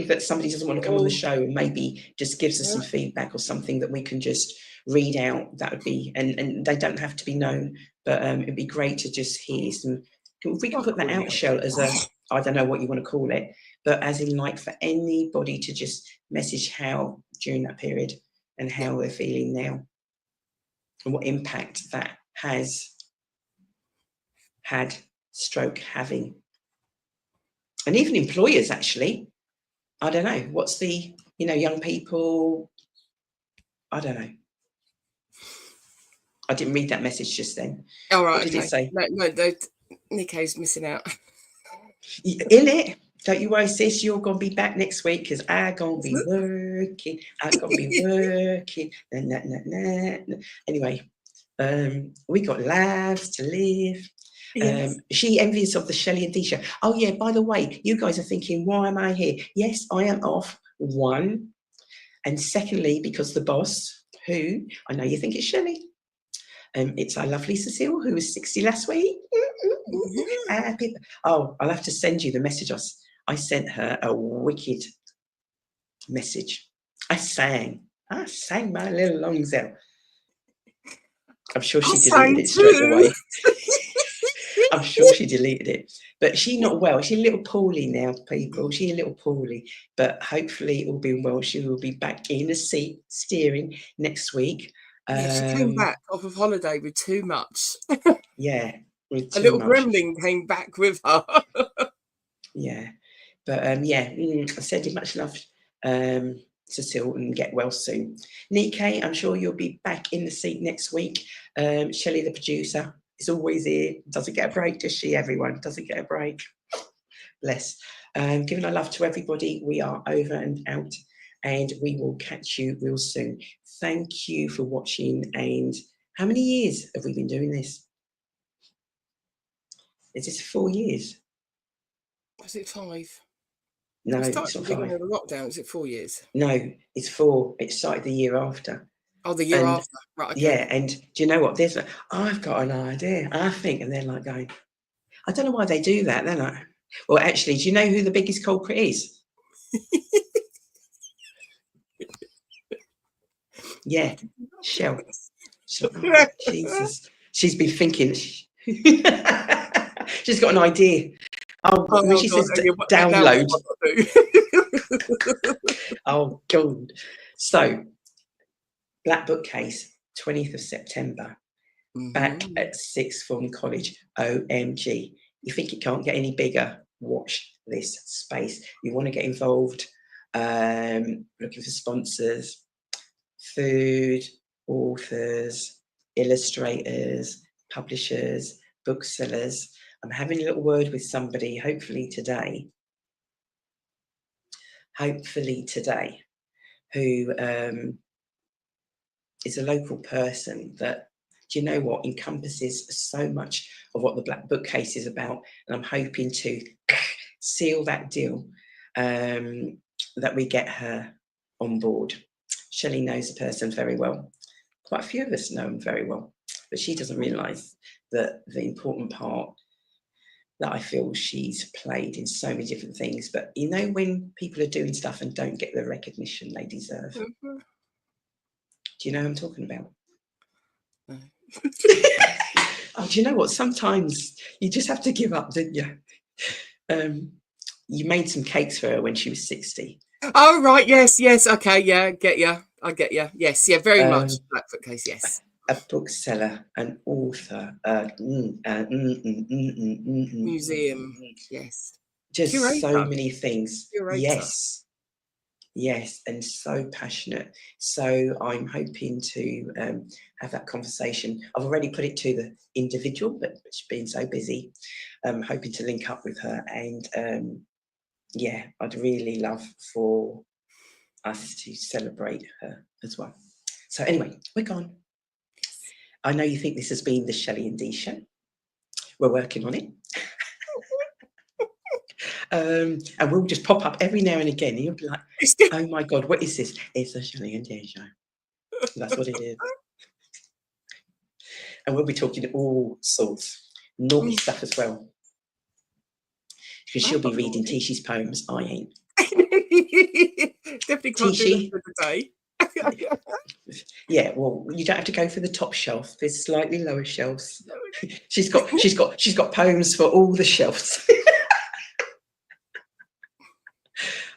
that somebody doesn't want to come on the show and maybe just gives us some feedback or something that we can just read out, that would be, and they don't have to be known, but it'd be great to just hear some. If we can put that out, Shell, as a, I don't know what you want to call it, but as in like for anybody to just message how during that period and how they're feeling now and what impact that has had, stroke having. And even employers, actually, I don't know, what's the, young people, I don't know. I didn't read that message just then. All right, what did it say? No, Nico's missing out. In it, don't you worry, sis, you're going to be back next week because I'm going to be working. Anyway, we got lives to live. Yes. She envious of the Shelley and Dee show. Oh yeah, by the way, you guys are thinking, why am I here? Yes, I am off, one. And secondly, because the boss, who, I know you think it's Shelley, it's our lovely Cecile, who was 60 last week. Oh, I'll have to send you the message. I sent her a wicked message. I sang my little lungs out. I'm sure she deleted it straight away. I'm sure she deleted it, but she's not well. She's a little poorly now, people. She's a little poorly, but hopefully all being well, she will be back in the seat steering next week. Yeah, she came back off of holiday with too much. Yeah, with too a little much. gremlin came back with her. Yeah, but I send you much love, Cecile, and get well soon. Nike, I'm sure you'll be back in the seat next week. Shelley, the producer, is always here. Doesn't get a break, does she? Everyone doesn't get a break. Bless. Giving our love to everybody. We are over and out, and we will catch you real soon. Thank you for watching. And how many years have we been doing this? Is this 4 years? Was it 5? No, it's not 5. The lockdown, is it 4 years? No, it's 4. It started the year after. Oh, the year after. Right, okay. Yeah, and do you know what? I've got an idea, I think, and they're like going, I don't know why they do that. They're like, well, actually, do you know who the biggest culprit is? Yeah, Shell. Oh, Jesus. She's been thinking. She's got an idea. When she says download. Oh, God. So, Black Bookcase, 20th of September. Back at Sixth Form College. OMG. You think it can't get any bigger? Watch this space. You want to get involved, looking for sponsors, food, authors, illustrators, publishers, booksellers. I'm having a little word with somebody, hopefully today, who is a local person that, do you know what, encompasses so much of what the Black Bookcase is about. And I'm hoping to seal that deal, that we get her on board. Shelley knows the person very well. Quite a few of us know him very well, but she doesn't realise that the important part that I feel she's played in so many different things. But you know, when people are doing stuff and don't get the recognition they deserve. Do you know who I'm talking about? No. Oh, do you know what? Sometimes you just have to give up, didn't you? You made some cakes for her when she was 60. Oh, right. Yes. Okay. Yeah. I get you. Yes. Yeah. Very much. Black Bookcase. Yes. A bookseller, an author, museum. Yes. Just Curator. So many things. Curator. Yes. Yes, and so passionate. So I'm hoping to have that conversation. I've already put it to the individual, but she's been so busy. I'm hoping to link up with her, and yeah, I'd really love for us to celebrate her as well. So anyway, we're gone. I know you think this has been the Shelley and Dee show. We're working on it. And we'll just pop up every now and again. And you'll be like, oh my God, what is this? It's a Shelley and Dee show. That's what it is. And we'll be talking all sorts, naughty stuff as well. Because she'll be reading Tishi's poems. I ain't. Definitely can't do that for the day. Yeah, well, you don't have to go for the top shelf. There's slightly lower shelves. she's got poems for all the shelves.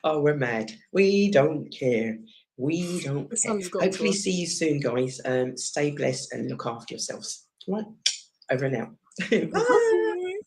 Oh, we're mad. We don't care. We don't care. Hopefully see you soon, guys. Stay blessed and look after yourselves. Right, over and out. Bye.